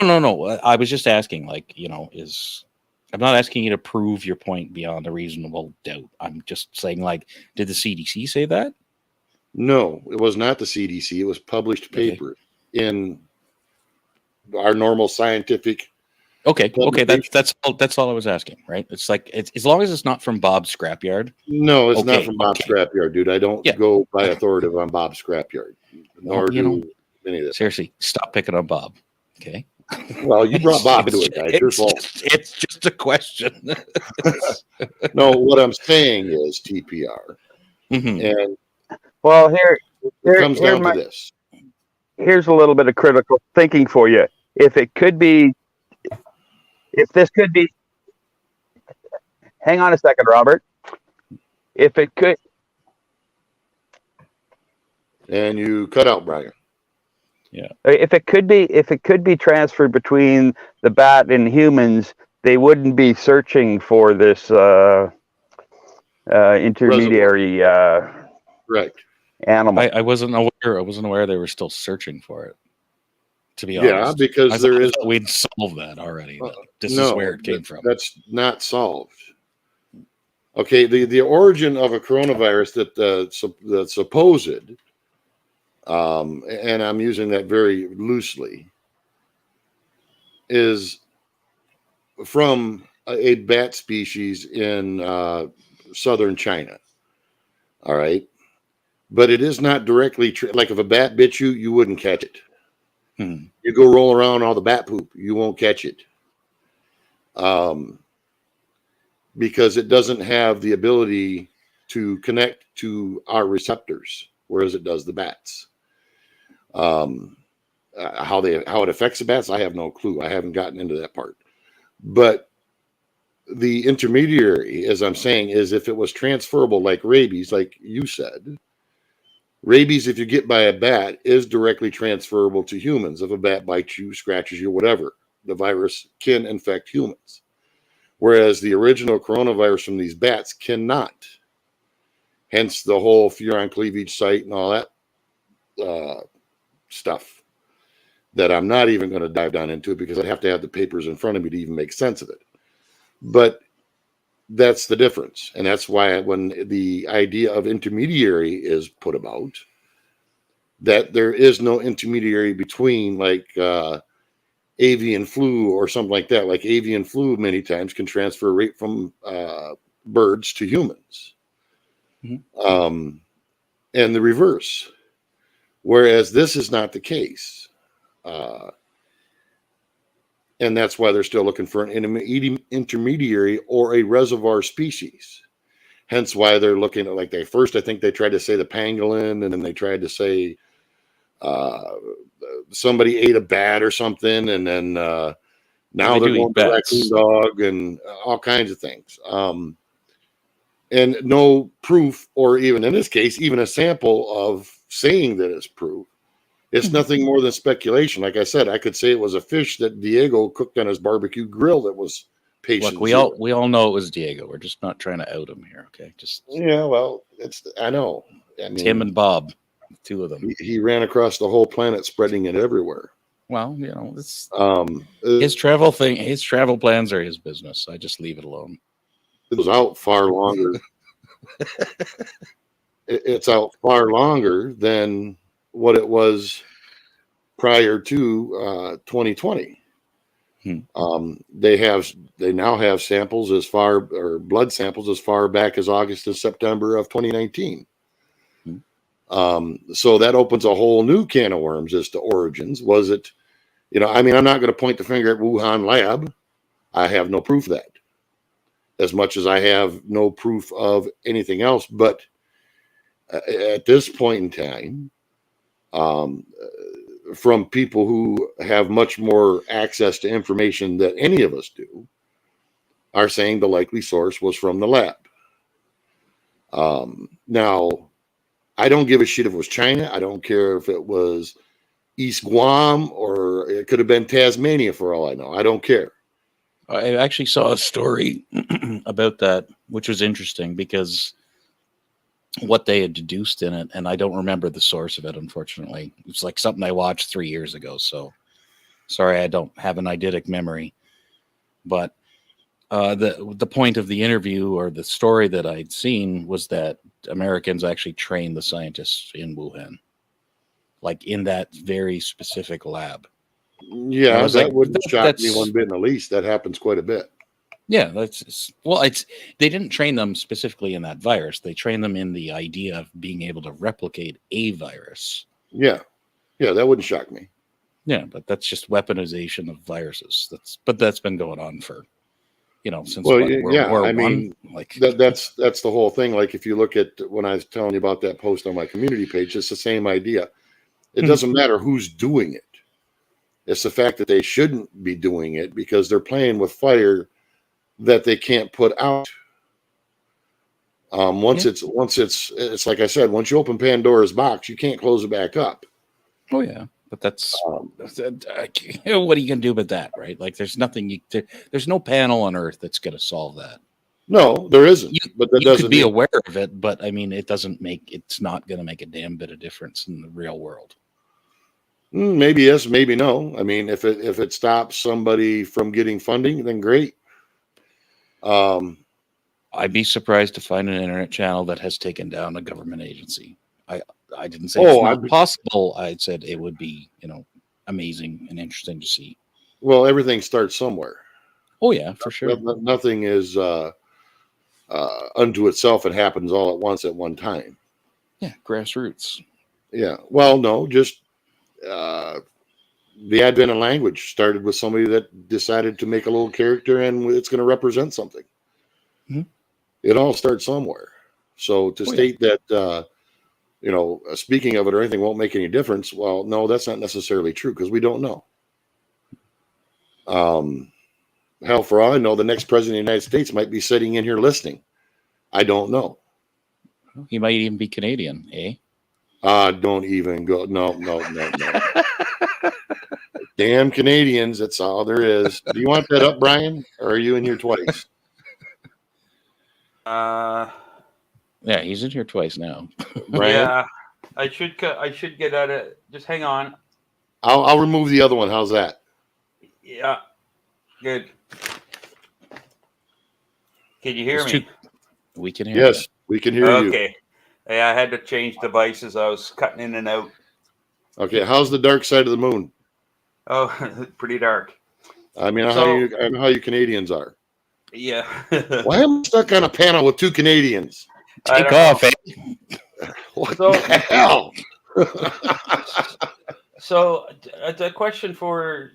No. I was just asking, like, I'm not asking you to prove your point beyond a reasonable doubt. I'm just saying, like, did the CDC say that? No, it was not the CDC. It was published paper in our normal scientific. Okay. That's all I was asking, right? It's like, as long as it's not from Bob's Scrapyard. No, it's not from Bob's Scrapyard, dude. I don't go by authoritative on Bob's Scrapyard, nor do any of this. Seriously, stop picking on Bob. Okay. Well, you brought Bob into it, guys. It's your fault. It's just a question. No, what I'm saying is TPR, and well, it comes down to this. Here's a little bit of critical thinking for you. If this could be, hang on a second, Robert. If it could, and you cut out, Brian. Yeah. If it could be transferred between the bat and humans, they wouldn't be searching for this intermediary correct animal. I wasn't aware they were still searching for it, to be honest. Yeah, because we'd solved that already. This is where it came from. That's not solved. Okay, the origin of a coronavirus that supposed, and I'm using that very loosely, is from a bat species in southern China. All right. But it is not directly, like if a bat bit you, you wouldn't catch it. You go roll around all the bat poop, you won't catch it. Because it doesn't have the ability to connect to our receptors whereas it does the bats. How it affects the bats, I have no clue. I haven't gotten into that part. But the intermediary, as I'm saying, is if it was transferable like rabies, like you said, rabies, if you get by a bat, is directly transferable to humans. If a bat bites you, scratches you, whatever, the virus can infect humans. Whereas the original coronavirus from these bats cannot. Hence the whole furon cleavage site and all that stuff that I'm not even going to dive down into because I'd have to have the papers in front of me to even make sense of it. But that's the difference. And that's why when the idea of intermediary is put about, that there is no intermediary between like avian flu or something like that. Like avian flu many times can transfer right from birds to humans. And the reverse. Whereas this is not the case. And that's why they're still looking for an intermediary or a reservoir species. Hence why they're looking at, like, I think they tried to say the pangolin, and then they tried to say somebody ate a bat or something, and then now They they're do going eat to bats. raccoon dog and all kinds of things. And no proof, or even in this case, even a sample of saying that it's proof. It's nothing more than speculation. Like I said, I could say it was a fish that Diego cooked on his barbecue grill that was patient. Look, we all know it was Diego. We're just not trying to out him here, okay? Just Yeah, well, I know. I mean, Tim and Bob, the two of them. he ran across the whole planet, spreading it everywhere. Well, it's Um, his travel thing. His travel plans are his business. I just leave it alone. It was out far longer. It's out far longer than what it was prior to 2020. They now have samples blood samples as far back as August and September of 2019. So that opens a whole new can of worms as to origins. Was it, I mean, I'm not going to point the finger at Wuhan lab. I have no proof of that, as much as I have no proof of anything else. But at this point in time, from people who have much more access to information than any of us do, are saying the likely source was from the lab. Now, I don't give a shit if it was China. I don't care if it was East Guam, or it could have been Tasmania for all I know. I don't care. I actually saw a story about that, which was interesting because what they had deduced in it, and I don't remember the source of it, unfortunately. It's like something I watched 3 years ago, so sorry I don't have an eidetic memory. But the point of the interview, or the story that I'd seen, was that Americans actually trained the scientists in Wuhan, like in that very specific lab. Yeah, that wouldn't shock me one bit in the least. That happens quite a bit. Yeah, they didn't train them specifically in that virus. They trained them in the idea of being able to replicate a virus. Yeah, that wouldn't shock me. Yeah, but that's just weaponization of viruses. That's been going on for, since World War I mean, I. Like that's the whole thing. Like, if you look at when I was telling you about that post on my community page, it's the same idea. It doesn't matter who's doing it. It's the fact that they shouldn't be doing it because they're playing with fire that they can't put out. It's like I said, once you open Pandora's box, you can't close it back up. Oh yeah, but that's what are you gonna do about that, right? Like, there's nothing there's no panel on Earth that's gonna solve that. No, there isn't. But that you could be aware of it, but I mean, it's not gonna make a damn bit of difference in the real world. Maybe yes, maybe no. I mean, if it stops somebody from getting funding, then great. I'd be surprised to find an internet channel that has taken down a government agency. I didn't say it's not possible. I said it would be, amazing and interesting to see. Well, everything starts somewhere. Oh yeah, for sure. Nothing is unto itself. It happens all at once at one time. Yeah, grassroots. Yeah. Well, no, just the advent of language started with somebody that decided to make a little character and it's going to represent something. It all starts somewhere. So to state that, speaking of it or anything won't make any difference. Well, no, that's not necessarily true because we don't know. Hell, for all I know, the next president of the United States might be sitting in here listening. I don't know. He might even be Canadian, eh? Don't even go. No. Damn Canadians. That's all there is. Do you want that up, Brian? Or are you in here twice? Yeah, he's in here twice now. Brian? Yeah, I should get at it. Just hang on. I'll remove the other one. How's that? Yeah, good. Can you hear There's me? We can hear Yes, we can hear you. Okay. Yeah, I had to change devices. I was cutting in and out. Okay, how's the dark side of the moon? Oh, pretty dark. I mean, I know how you Canadians are. Yeah. Why am I stuck on a panel with two Canadians? I Take don't off, know. eh? What So- the hell? So, it's a question for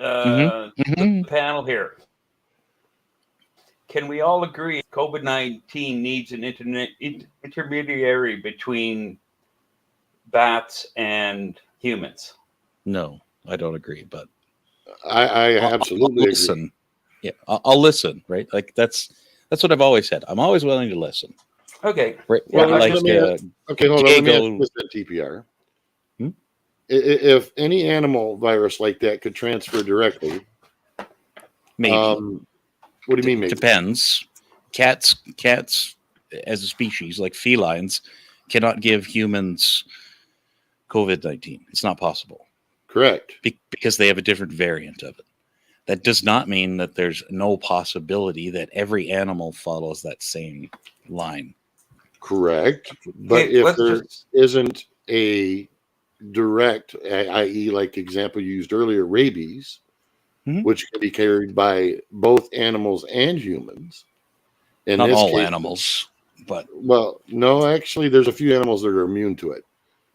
Mhm. the panel here. Can we all agree COVID-19 needs an intermediary between bats and humans? No, I don't agree, but I I'll absolutely agree. listen. Yeah, I'll listen. Right, like that's what I've always said. I'm always willing to listen. Okay. Right, Well, like let me Okay, hold on. Let me Diego- ask this then, TPR. Hmm? If any animal virus like that could transfer directly, maybe. What do you mean? Maybe? Depends. Cats as a species, like felines, cannot give humans COVID-19. It's not possible Correct. because they have a different variant of it. That does not mean that there's no possibility that every animal follows that same line. Correct. But Okay, if let's there just- isn't a direct, i.e., like the example you used earlier, rabies, Mhm. which can be carried by both animals and humans. In Not this all case, animals, but well, no, actually, there's a few animals that are immune to it.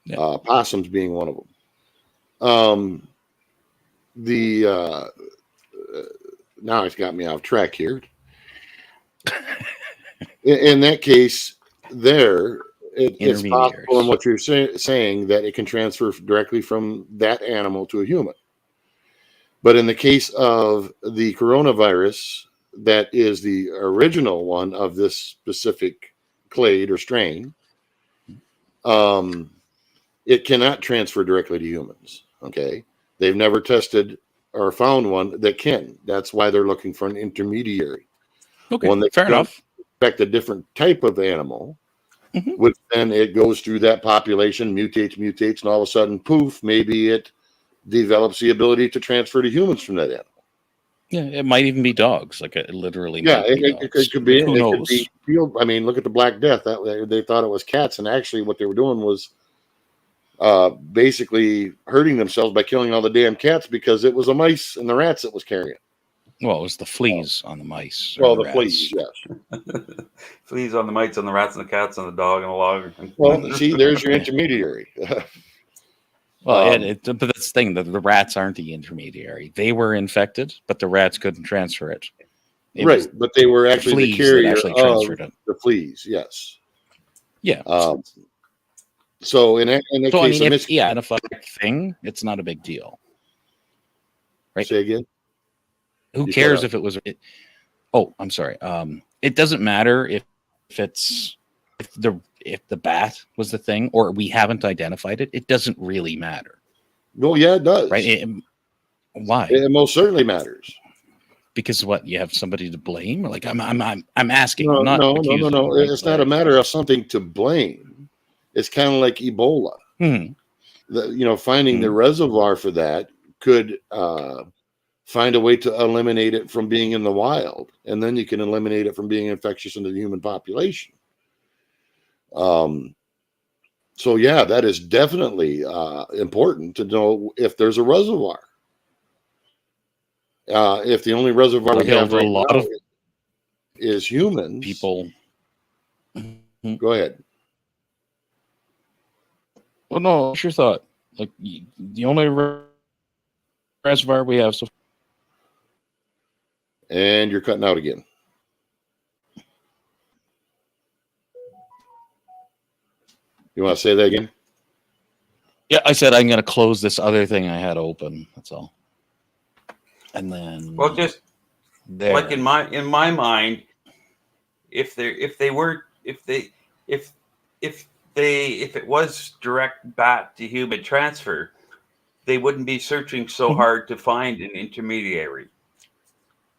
Yeah. Possums being one of them. Now it's got me off track here. In that case, it's possible in what you're saying that it can transfer directly from that animal to a human. But in the case of the coronavirus, that is the original one of this specific clade or strain, it cannot transfer directly to humans. Okay. They've never tested or found one that can. That's why they're looking for an intermediary. okay, One that fair can enough. infect a different type of animal, Mhm. which then it goes through that population, mutates, and all of a sudden, poof, maybe it develops the ability to transfer to humans from that animal. Yeah, it might even be dogs. Like it literally. Yeah, might be it dogs. could be. Like, who it knows? Could be I mean, look at the Black Death. They thought it was cats, and actually, what they were doing was basically hurting themselves by killing all the damn cats because it was the mice and the rats that was carrying. Well, it was the fleas on the mice. or Well, the rats. fleas, yes. Fleas on the mites, on the rats, and the cats, on the dog, and the log. Well, see, there's your intermediary. Well, but that's the thing. The rats aren't the intermediary. They were infected, but the rats couldn't transfer it. It Right, was but they were actually the fleas that carrier actually of transferred it. the fleas. Yes. Yeah. So in that So I case, mean, if identified thing, it's not a big deal. Right. Say again. Who You cares cut if it was? Oh, I'm sorry. It doesn't matter if the bat was the thing or we haven't identified it. It doesn't really matter. Well, yeah, it does. Right? Why? It most certainly matters. Because what, you have somebody to blame? Like I'm asking. No, I'm not no. accusing you, right? It's not a matter of something to blame. It's kind of like Ebola. Hmm. Finding the reservoir for that could find a way to eliminate it from being in the wild, and then you can eliminate it from being infectious into the human population. So yeah, that is definitely important to know if there's a reservoir. If the only reservoir we have right now is humans, people. Go ahead. Well, no, what's your thought? Like the only reservoir we have so. And you're cutting out again. You want to say that again? Yeah, I said I'm going to close this other thing I had open. That's all. And then Well, just there. like in my mind, if it was direct bat to human transfer, they wouldn't be searching so hard to find an intermediary.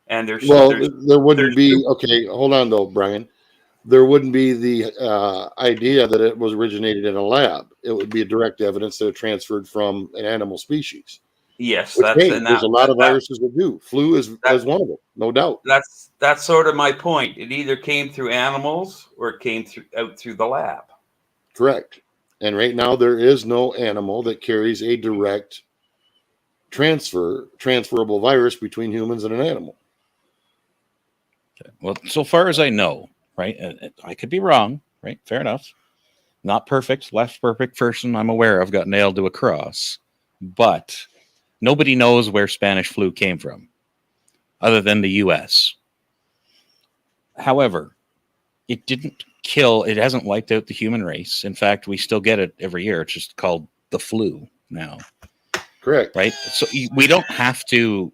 And there wouldn't be. Okay, hold on though, Brian. There wouldn't be the idea that it was originated in a lab. It would be direct evidence that it transferred from an animal species. Yes, Which, that's hey, there's a lot of viruses that do. Flu is one of them, no doubt. That's sort of my point. It either came through animals or it came out through the lab. Correct. And right now there is no animal that carries a direct transferable virus between humans and an animal. Okay. Well, so far as I know, right? I could be wrong, right? Fair enough. Not perfect. Last perfect person I'm aware of got nailed to a cross, but nobody knows where Spanish flu came from other than the US. However, it didn't kill, it hasn't wiped out the human race. In fact, we still get it every year. It's just called the flu now. Correct. Right? So we don't have to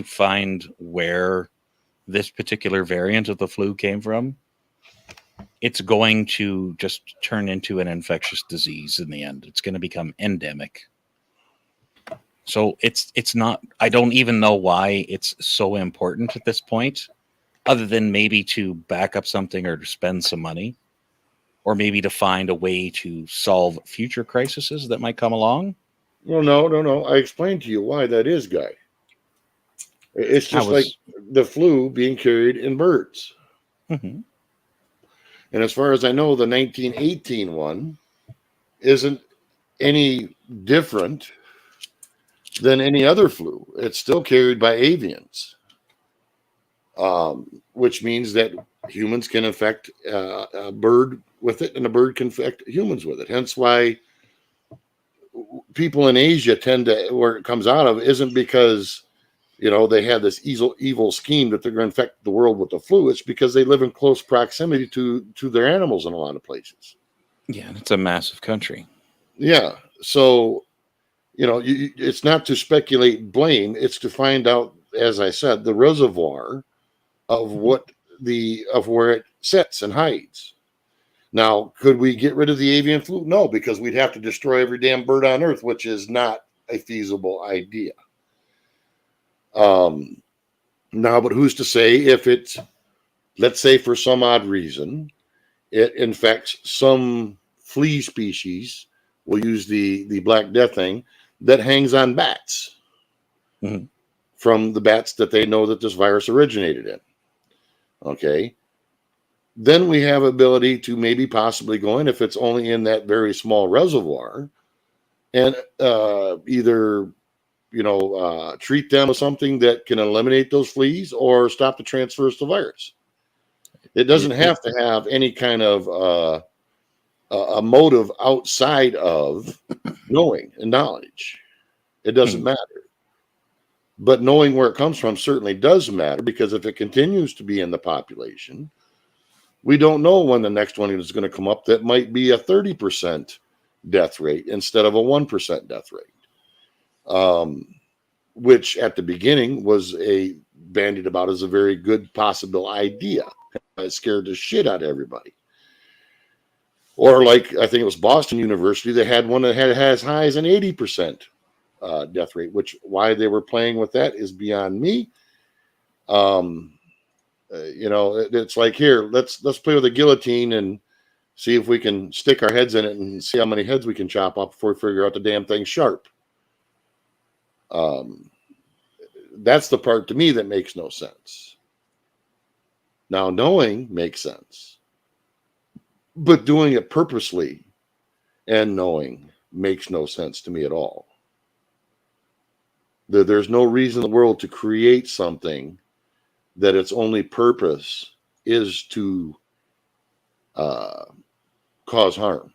find where this particular variant of the flu came from. It's going to just turn into an infectious disease in the end. It's going to become endemic. So it's not, I don't even know why it's so important at this point, other than maybe to back up something or to spend some money, or maybe to find a way to solve future crises that might come along. Well, no. I explained to you why that is, Guy. It's just like the flu being carried in birds. Mm-hmm. And as far as I know, the 1918 one isn't any different than any other flu. It's still carried by avians, which means that humans can infect a bird with it, and a bird can infect humans with it. Hence why people in Asia tend to, where it comes out of, isn't because, you know, they have this evil scheme that they're going to infect the world with the flu. It's because they live in close proximity to their animals in a lot of places. Yeah, and it's a massive country. Yeah. So, you know, it's not to speculate blame. It's to find out, as I said, the reservoir of where it sits and hides. Now, could we get rid of the avian flu? No, because we'd have to destroy every damn bird on earth, which is not a feasible idea. Now, but who's to say if it's, let's say for some odd reason, it infects some flea species, we'll use the Black Death thing, that hangs on bats from the bats that they know that this virus originated in. Okay. Then we have ability to maybe possibly go in, if it's only in that very small reservoir, and either treat them with something that can eliminate those fleas or stop the transfers of the virus. It doesn't have to have any kind of a motive outside of knowing and knowledge. It doesn't matter. But knowing where it comes from certainly does matter, because if it continues to be in the population, we don't know when the next one is going to come up that might be a 30% death rate instead of a 1% death rate. Which at the beginning was bandied about as a very good possible idea. It scared the shit out of everybody. Or like, I think it was Boston University, they had one that had as high as an 80% death rate, which why they were playing with that is beyond me. It's like, here, let's play with a guillotine and see if we can stick our heads in it and see how many heads we can chop off before we figure out the damn thing sharp. That's the part to me that makes no sense. Now, knowing makes sense, but doing it purposely and knowing makes no sense to me at all. There's no reason in the world to create something that its only purpose is to cause harm.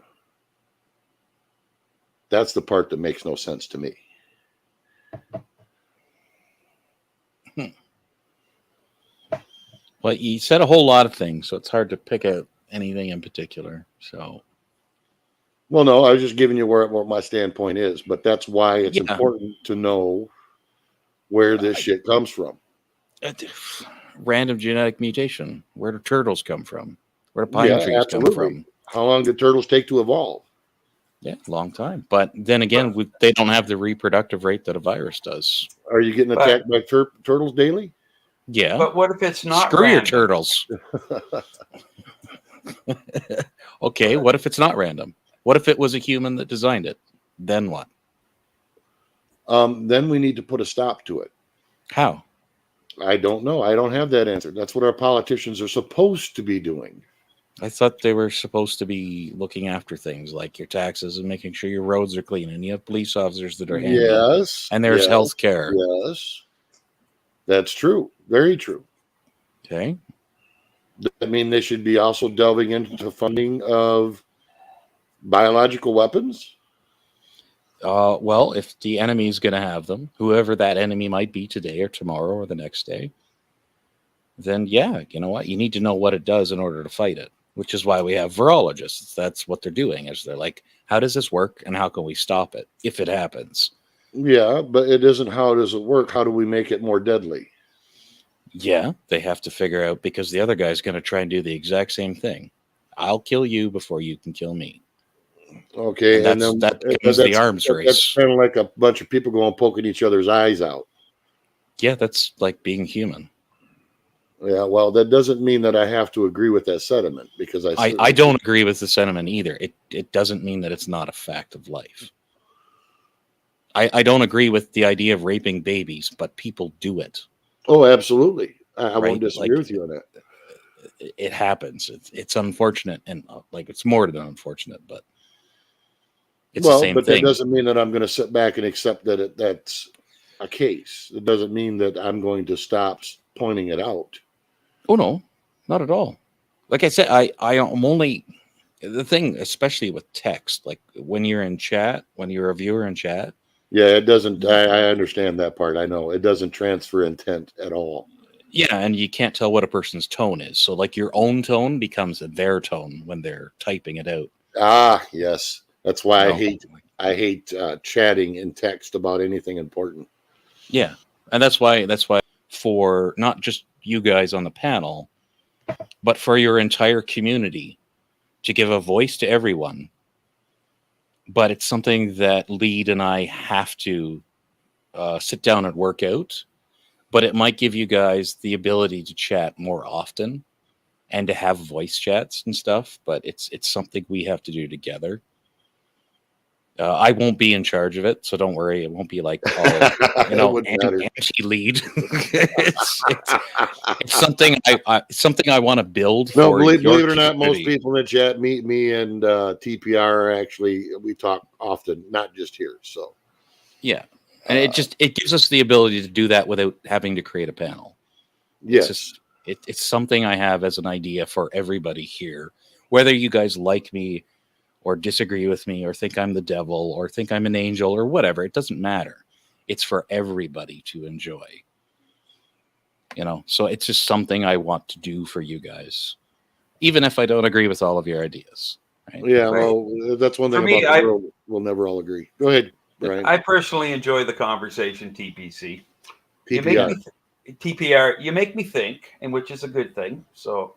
That's the part that makes no sense to me. Well, you said a whole lot of things, so it's hard to pick out anything in particular. So Well, no, I was just giving you what my standpoint is, but that's why it's Yeah. important to know where this shit comes from. Random genetic mutation. Where do turtles come from? Where do Yeah, pine trees come absolutely. from? How long did turtles take to evolve? Yeah, long time. But then again, they don't have the reproductive rate that a virus does. Are you getting But- attacked by turtles daily? Yeah. But what if it's not Screw your random? turtles. Okay, what if it's not random? What if it was a human that designed it? Then what? Then we need to put a stop to it. How? I don't know. I don't have that answer. That's what our politicians are supposed to be doing. I thought they were supposed to be looking after things like your taxes and making sure your roads are clean, and you have police officers that are handy, Yes. and there's yes, health care. Yes. That's true. Very true. Okay. I mean, they should be also delving into funding of biological weapons. Well, if the enemy's going to have them, whoever that enemy might be today or tomorrow or the next day, then yeah, you know what? You need to know what it does in order to fight it, which is why we have virologists. That's what they're doing, is they're like, how does this work and how can we stop it if it happens? Yeah, but it isn't how does it work? How do we make it more deadly? Yeah, they have to figure out, because the other guy's going to try and do the exact same thing. I'll kill you before you can kill me. Okay, And that becomes the arms race. That's kind of like a bunch of people going poking each other's eyes out. Yeah, that's like being human. Yeah, well, that doesn't mean that I have to agree with that sentiment, because I don't agree with the sentiment either. It doesn't mean that it's not a fact of life. I don't agree with the idea of raping babies, but people do it. Oh, absolutely. I Right? won't disagree Like, with you on that. It happens. It's unfortunate, and like it's more than unfortunate, but it's the same but thing. that doesn't mean that I'm going to sit back and accept that that's a case. It doesn't mean that I'm going to stop pointing it out. Oh no, not at all. Like I said, I am only the thing, especially with text, like when you're in chat, when you're a viewer in chat. Yeah, it doesn't. I understand that part. I know it doesn't transfer intent at all. Yeah, and you can't tell what a person's tone is. So like your own tone becomes their tone when they're typing it out. Ah, yes. That's why No. I hate chatting in text about anything important. Yeah, and that's why for not just you guys on the panel, but for your entire community, to give a voice to everyone. But it's something that Lead and I have to sit down and work out. But it might give you guys the ability to chat more often and to have voice chats and stuff. But it's something we have to do together. I won't be in charge of it, so don't worry. It won't be like all, anti-Lead. it's something I want to build. No, for believe your it or not, most community. people in the chat, me and TPR are actually, we talk often, not just here. So Yeah, and it gives us the ability to do that without having to create a panel. yes, It's just it's something I have as an idea for everybody here, whether you guys like me or disagree with me or think I'm the devil or think I'm an angel or whatever. It doesn't matter. It's for everybody to enjoy. So it's just something I want to do for you guys, even if I don't agree with all of your ideas. Right? yeah. Right. Well, that's one thing For me, about the world. We'll never all agree. Go ahead, Brian. I personally enjoy the conversation, TPC. You make TPR. me TPR. You make me think, and which is a good thing. So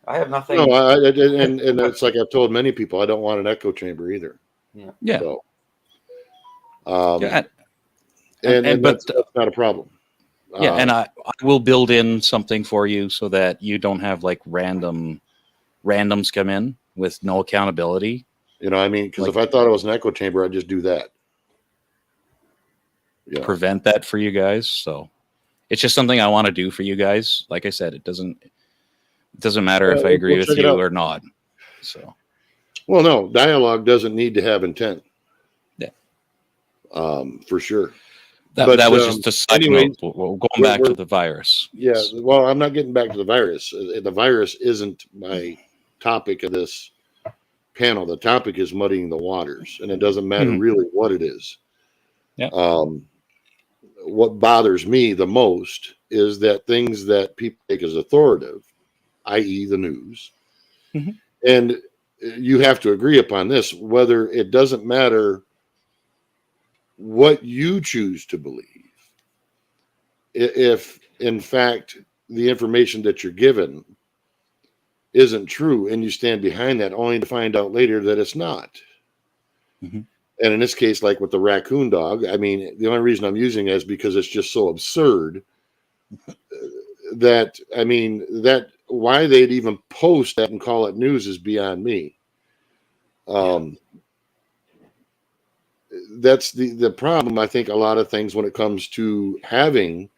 I have nothing. No, and it's like I've told many people, I don't want an echo chamber either. Yeah. So, Yeah. and but that's not a problem. Yeah, and I will build in something for you so that you don't have like randoms come in with no accountability. I mean, because if I thought it was an echo chamber, I'd just do that. Yeah. Prevent that for you guys. So it's just something I want to do for you guys. Like I said, it doesn't matter if I agree with you or not. So, well, no, dialogue doesn't need to have intent. Yeah. For sure. That was just a side note. We're going back to the virus. Yeah. Well, I'm not getting back to the virus. The virus isn't my topic of this panel. The topic is muddying the waters, and it doesn't matter really what it is. Yeah. What bothers me the most is that things that people take as authoritative, i.e., the news, and you have to agree upon this, whether it doesn't matter what you choose to believe. If in fact the information that you're given isn't true and you stand behind that only to find out later that it's not. Mhm. And in this case, like with the raccoon dog, I mean, the only reason I'm using it is because it's just so absurd that, I mean, that why they'd even post that and call it news is beyond me. That's the problem. I think a lot of things when it comes to having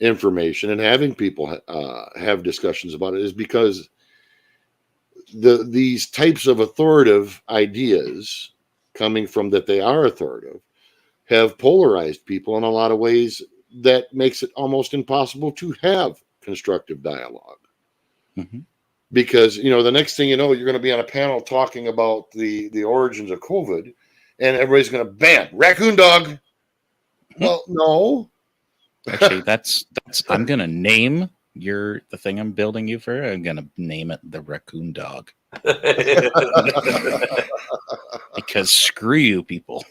information and having people have discussions about it is because these types of authoritative ideas coming from that they are authoritative have polarized people in a lot of ways that makes it almost impossible to have constructive dialogue. Mhm. Because, you know, the next thing you know, you're going to be on a panel talking about the origins of COVID, and everybody's going to ban raccoon dog. Well, no. Actually, that's I'm gonna name the thing I'm building you for. I'm gonna name it the raccoon dog because screw you people.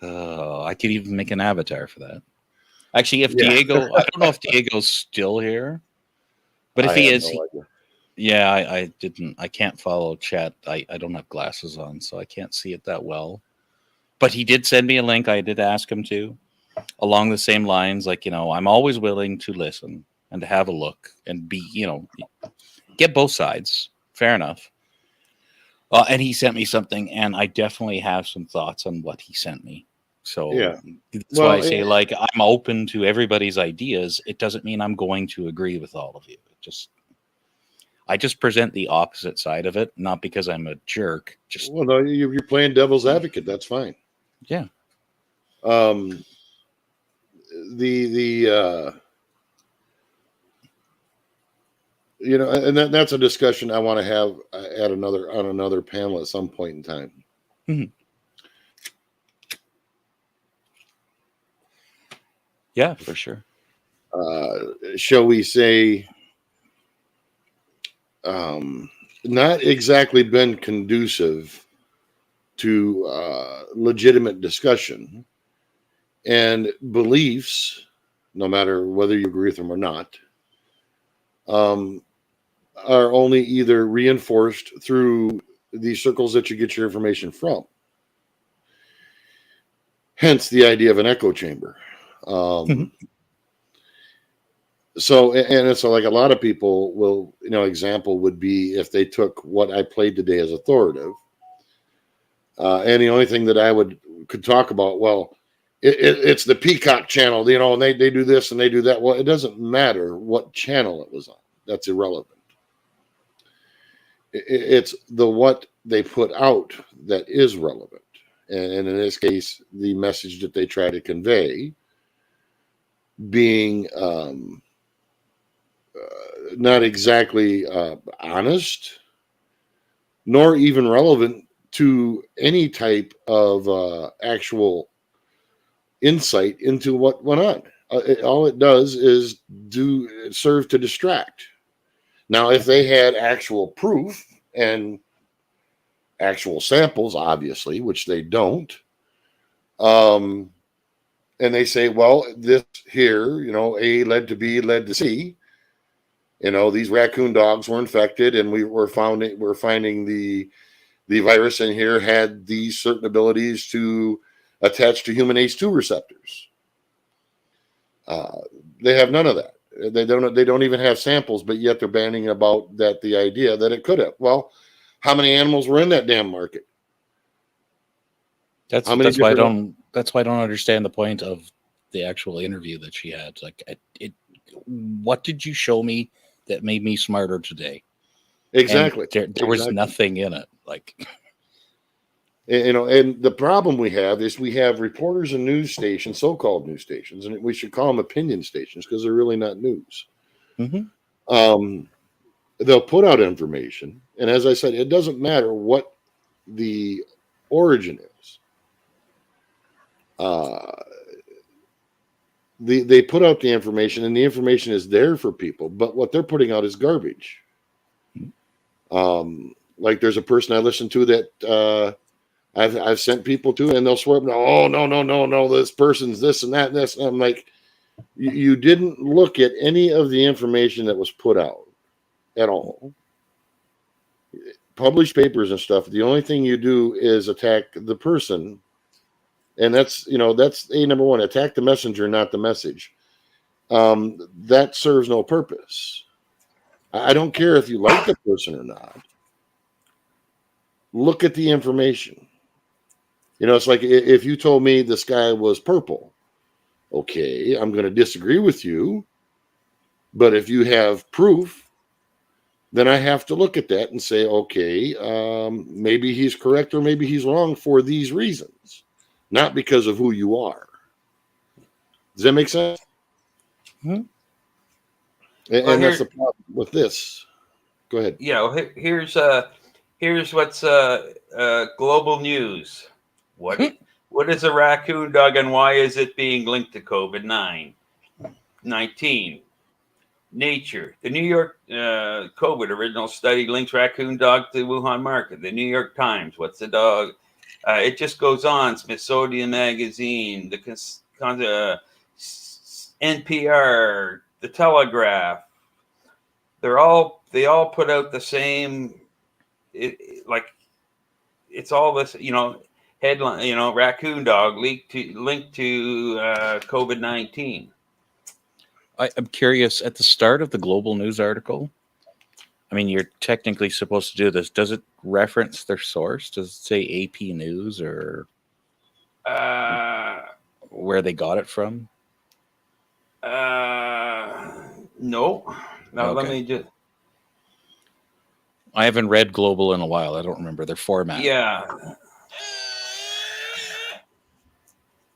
Oh, I could even make an avatar for that. Actually, if Yeah. Diego, I don't know if Diego's still here, but if I he have is, no idea. yeah, I can't follow chat. I don't have glasses on, so I can't see it that well. But he did send me a link. I did ask him to, along the same lines, like, you know, I'm always willing to listen and to have a look and be, you know, get both sides. Fair enough. And he sent me something, and I definitely have some thoughts on what he sent me. So Yeah. that's why I Well, say, like, I'm open to everybody's ideas. It doesn't mean I'm going to agree with all of you. I just present the opposite side of it, not because I'm a jerk. Just well, no, you're playing devil's advocate. That's fine. yeah. You know, and that's a discussion I want to have at another panel at some point in time. Mhm. Yeah, for sure. Shall we say, not exactly been conducive to legitimate discussion, and beliefs, no matter whether you agree with them or not, are only either reinforced through the circles that you get your information from. Hence the idea of an echo chamber. So, and so like a lot of people will, you know, example would be if they took what I played today as authoritative, and the only thing that I could talk about, well, it's the Peacock channel, you know, and they do this and they do that. Well, it doesn't matter what channel it was on. That's irrelevant. It's the what they put out that is relevant. And in this case, the message that they try to convey being not exactly honest, nor even relevant to any type of actual insight into what went on. All it does is serve to distract. Now, if they had actual proof and actual samples, obviously, which they don't, and they say, well, this here, you know, A led to B led to C. You know, these raccoon dogs were infected, and we're finding the virus in here had these certain abilities to attach to human ACE2 receptors. They have none of that. They don't even have samples, but yet they're banning about that the idea that it could have. Well, how many animals were in that damn market? That's why I don't understand the point of the actual interview that she had. Like, what did you show me that made me smarter today? Exactly. And there was nothing in it. Like, you know, and the problem we have is we have reporters and news stations, so-called news stations, and we should call them opinion stations because they're really not news. mm-hmm. They'll put out information, and as I said, it doesn't matter what the origin is. they put out the information, and the information is there for people, but what they're putting out is garbage. Like there's a person I listen to that I've sent people to, and they'll swear, oh no, this person's this and that and this. And I'm like, you didn't look at any of the information that was put out at all. Published papers and stuff. The only thing you do is attack the person, and that's number one. Attack the messenger, not the message. That serves no purpose. I don't care if you like the person or not. Look at the information. It's like if you told me the sky was purple, okay, I'm going to disagree with you. But if you have proof, then I have to look at that and say, okay, maybe he's correct or maybe he's wrong for these reasons, not because of who you are. Does that make sense? Mm-hmm. And that's the problem with this. Go ahead. Yeah, well, here's what's global news. What is a raccoon dog and why is it being linked to COVID-19? Nature. The New York COVID original study links raccoon dog to Wuhan market. The New York Times. What's the dog? It just goes on. Smithsonian Magazine. The NPR. The Telegraph. They all put out the same. It's all this, headline. Raccoon dog linked to COVID-19. I'm curious, at the start of the Global News article, I mean, you're technically supposed to do this. Does it reference their source? Does it say AP News or where they got it from? No. Okay. Let me just. I haven't read Global in a while. I don't remember their format. Yeah.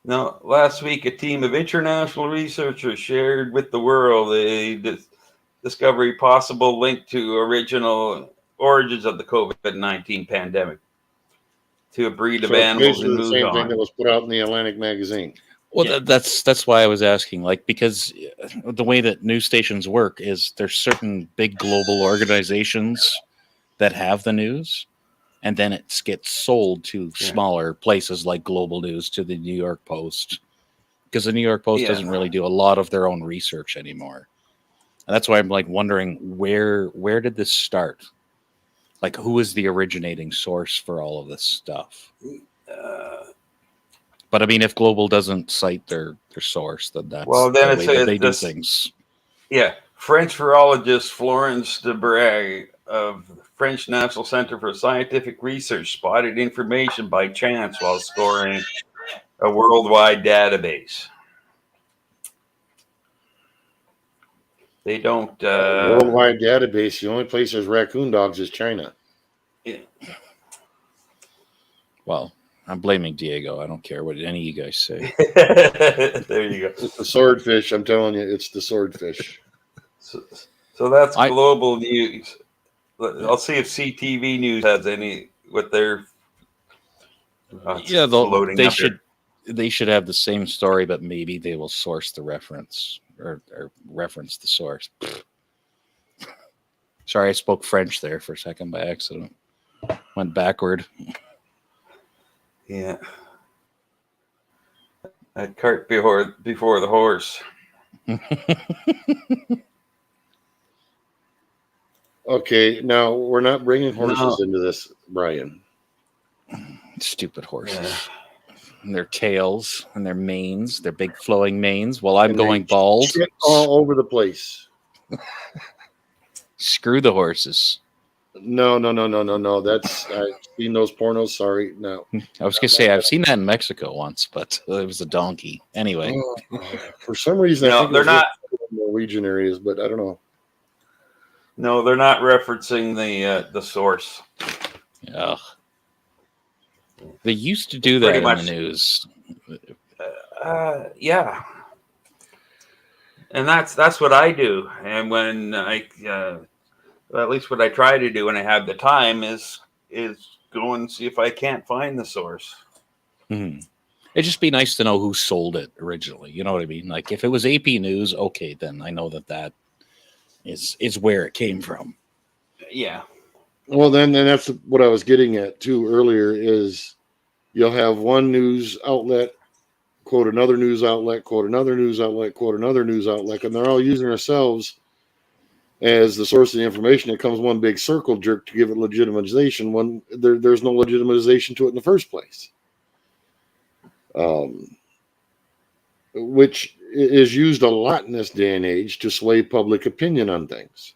Now, last week, a team of international researchers shared with the world a discovery possible link to original origins of the COVID-19 pandemic to a breed of animals in the same Wuhan. thing that was put out in the Atlantic magazine. Well, Yeah. that's why I was asking, because the way that news stations work is there's certain big global organizations that have the news, and then it gets sold to smaller places like Global News, to the New York Post, because the New York Post doesn't really do a lot of their own research anymore. And that's why I'm wondering where did this start? Who is the originating source for all of this stuff? But I mean, if Global doesn't cite their source, then that's the way that they do things. Yeah, French virologist Florence Debray of the French National Center for Scientific Research spotted information by chance while scoring a worldwide database. They don't. Worldwide database. The only place there's raccoon dogs is China. Yeah. Well, I'm blaming Diego. I don't care what any of you guys say. There you go. It's the swordfish. I'm telling you, it's the swordfish. So that's global news. I'll see if CTV News has any with their. They should have the same story, but maybe they will source the reference or reference the source. Sorry, I spoke French there for a second by accident. Went backward. Yeah. That cart before the horse. Okay, now we're not bringing horses into this, Brian. Stupid horses. And their tails and their manes, their big flowing manes, while I'm going bald. All over the place. Screw the horses. No. That's I've seen those pornos. Sorry, no. I was gonna say I've seen that in Mexico once, but it was a donkey. Anyway, for some reason, no, they're not Norwegian areas, but I don't know. No, they're not referencing the source. Ugh. They used to do that in the news. Yeah, and that's what I do. And when at least what I try to do when I have the time is go and see if I can't find the source. Mm-hmm. It'd just be nice to know who sold it originally. You know what I mean? Like if it was AP News, okay, then I know that is where it came from. Yeah. Well, then that's what I was getting at too earlier. Is you'll have one news outlet quote another news outlet, quote another news outlet, quote another news outlet, and they're all using ourselves as the source of the information. It comes one big circle jerk to give it legitimization when there's no legitimization to it in the first place. Which is used a lot in this day and age to sway public opinion on things.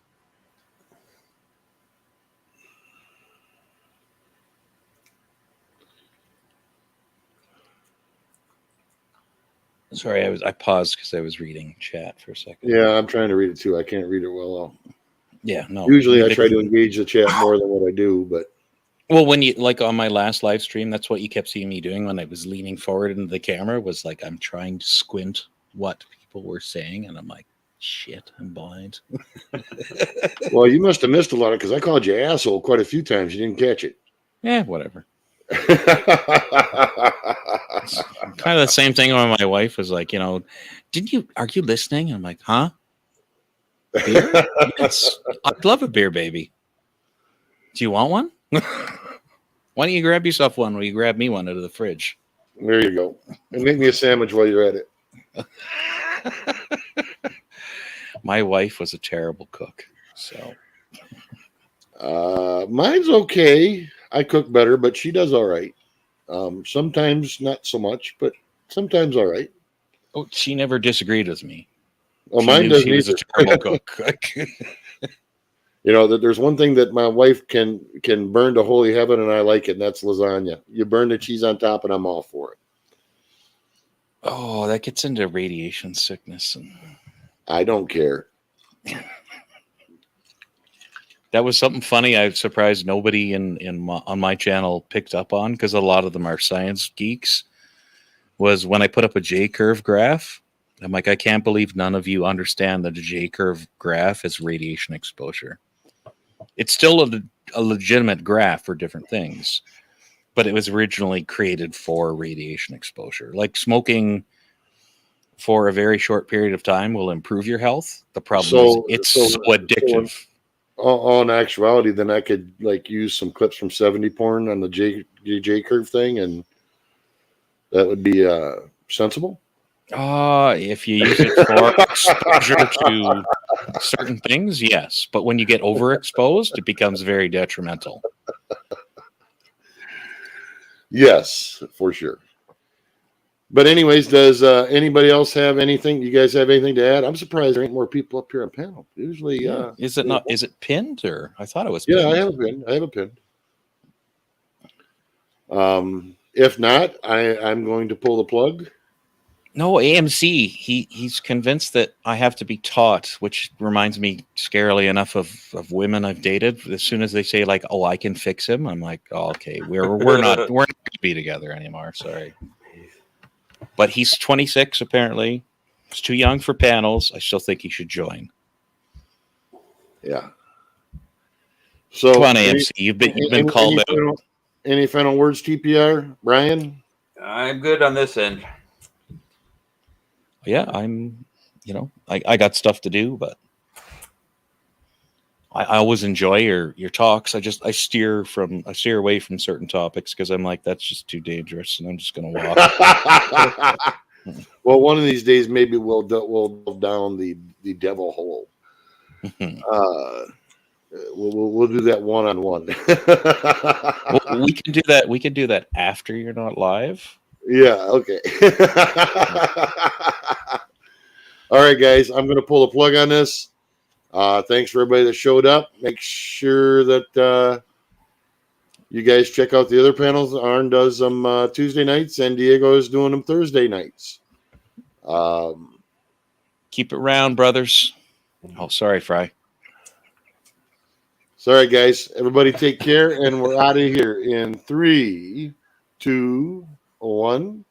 Sorry, I paused because I was reading chat for a second. Yeah, I'm trying to read it too. I can't read it well. Yeah, no. Usually I try to engage the chat more than what I do, but Well, when you like on my last live stream, that's what you kept seeing me doing when I was leaning forward into the camera was like I'm trying to squint what people were saying, and I'm like, shit, I'm blind. well, you must have missed a lot of because I called you asshole quite a few times. You didn't catch it. Yeah, whatever. Kind of the same thing when my wife was like, are you listening? I'm like, huh? Beer? Yes. I'd love a beer, baby. Do you want one? Why don't you grab yourself one while you grab me one out of the fridge? There you go. And make me a sandwich while you're at it. My wife was a terrible cook, so. Mine's okay. I cook better, but she does all right. Sometimes not so much, but sometimes all right. Oh, she never disagreed with me. Well, She mine knew doesn't she was a either. terrible cook. That there's one thing that my wife can burn to holy heaven, and I like it, and that's lasagna. You burn the cheese on top, and I'm all for it. Oh, that gets into radiation sickness, and I don't care. that was something funny. I'm surprised nobody on my channel picked up on because a lot of them are science geeks. Was when I put up a J-curve graph. I'm like, I can't believe none of you understand that a J-curve graph is radiation exposure. It's still a legitimate graph for different things, but it was originally created for radiation exposure. Like smoking for a very short period of time will improve your health. The problem is it's so addictive. In actuality, then I could use some clips from 70 porn on the J curve thing, and that would be sensible. If you use it for exposure to certain things, yes. But when you get overexposed, it becomes very detrimental. Yes, for sure. But anyways, does anybody else have anything? You guys have anything to add? I'm surprised there ain't more people up here on panel. Usually, is it not? Is it pinned or? I thought it was. Yeah, pinned. I have a pin. If not, I'm going to pull the plug. No, AMC. He's convinced that I have to be taught, which reminds me scarily enough of women I've dated. As soon as they say like, "Oh, I can fix him," I'm like, "Oh, okay, we're not going to be together anymore." Sorry, but he's 26 apparently. He's too young for panels. I still think he should join. Yeah. So come on, AMC. You've been called out. Any final words, TPR, Brian? I'm good on this end. Yeah, I'm, I got stuff to do, but I always enjoy your talks. I steer away from certain topics because I'm like, that's just too dangerous, and I'm just going to walk. Well, one of these days, maybe we'll delve down the devil hole. We'll do that one-on-one. We can do that. We can do that after you're not live. Yeah. Okay. All right, guys. I'm going to pull the plug on this. Thanks for everybody that showed up. Make sure that you guys check out the other panels. Arn does them Tuesday nights, and Diego is doing them Thursday nights. Keep it round, brothers. Oh, sorry, Fry. Sorry, guys. Everybody take care, and we're out of here in 3, 2, 1.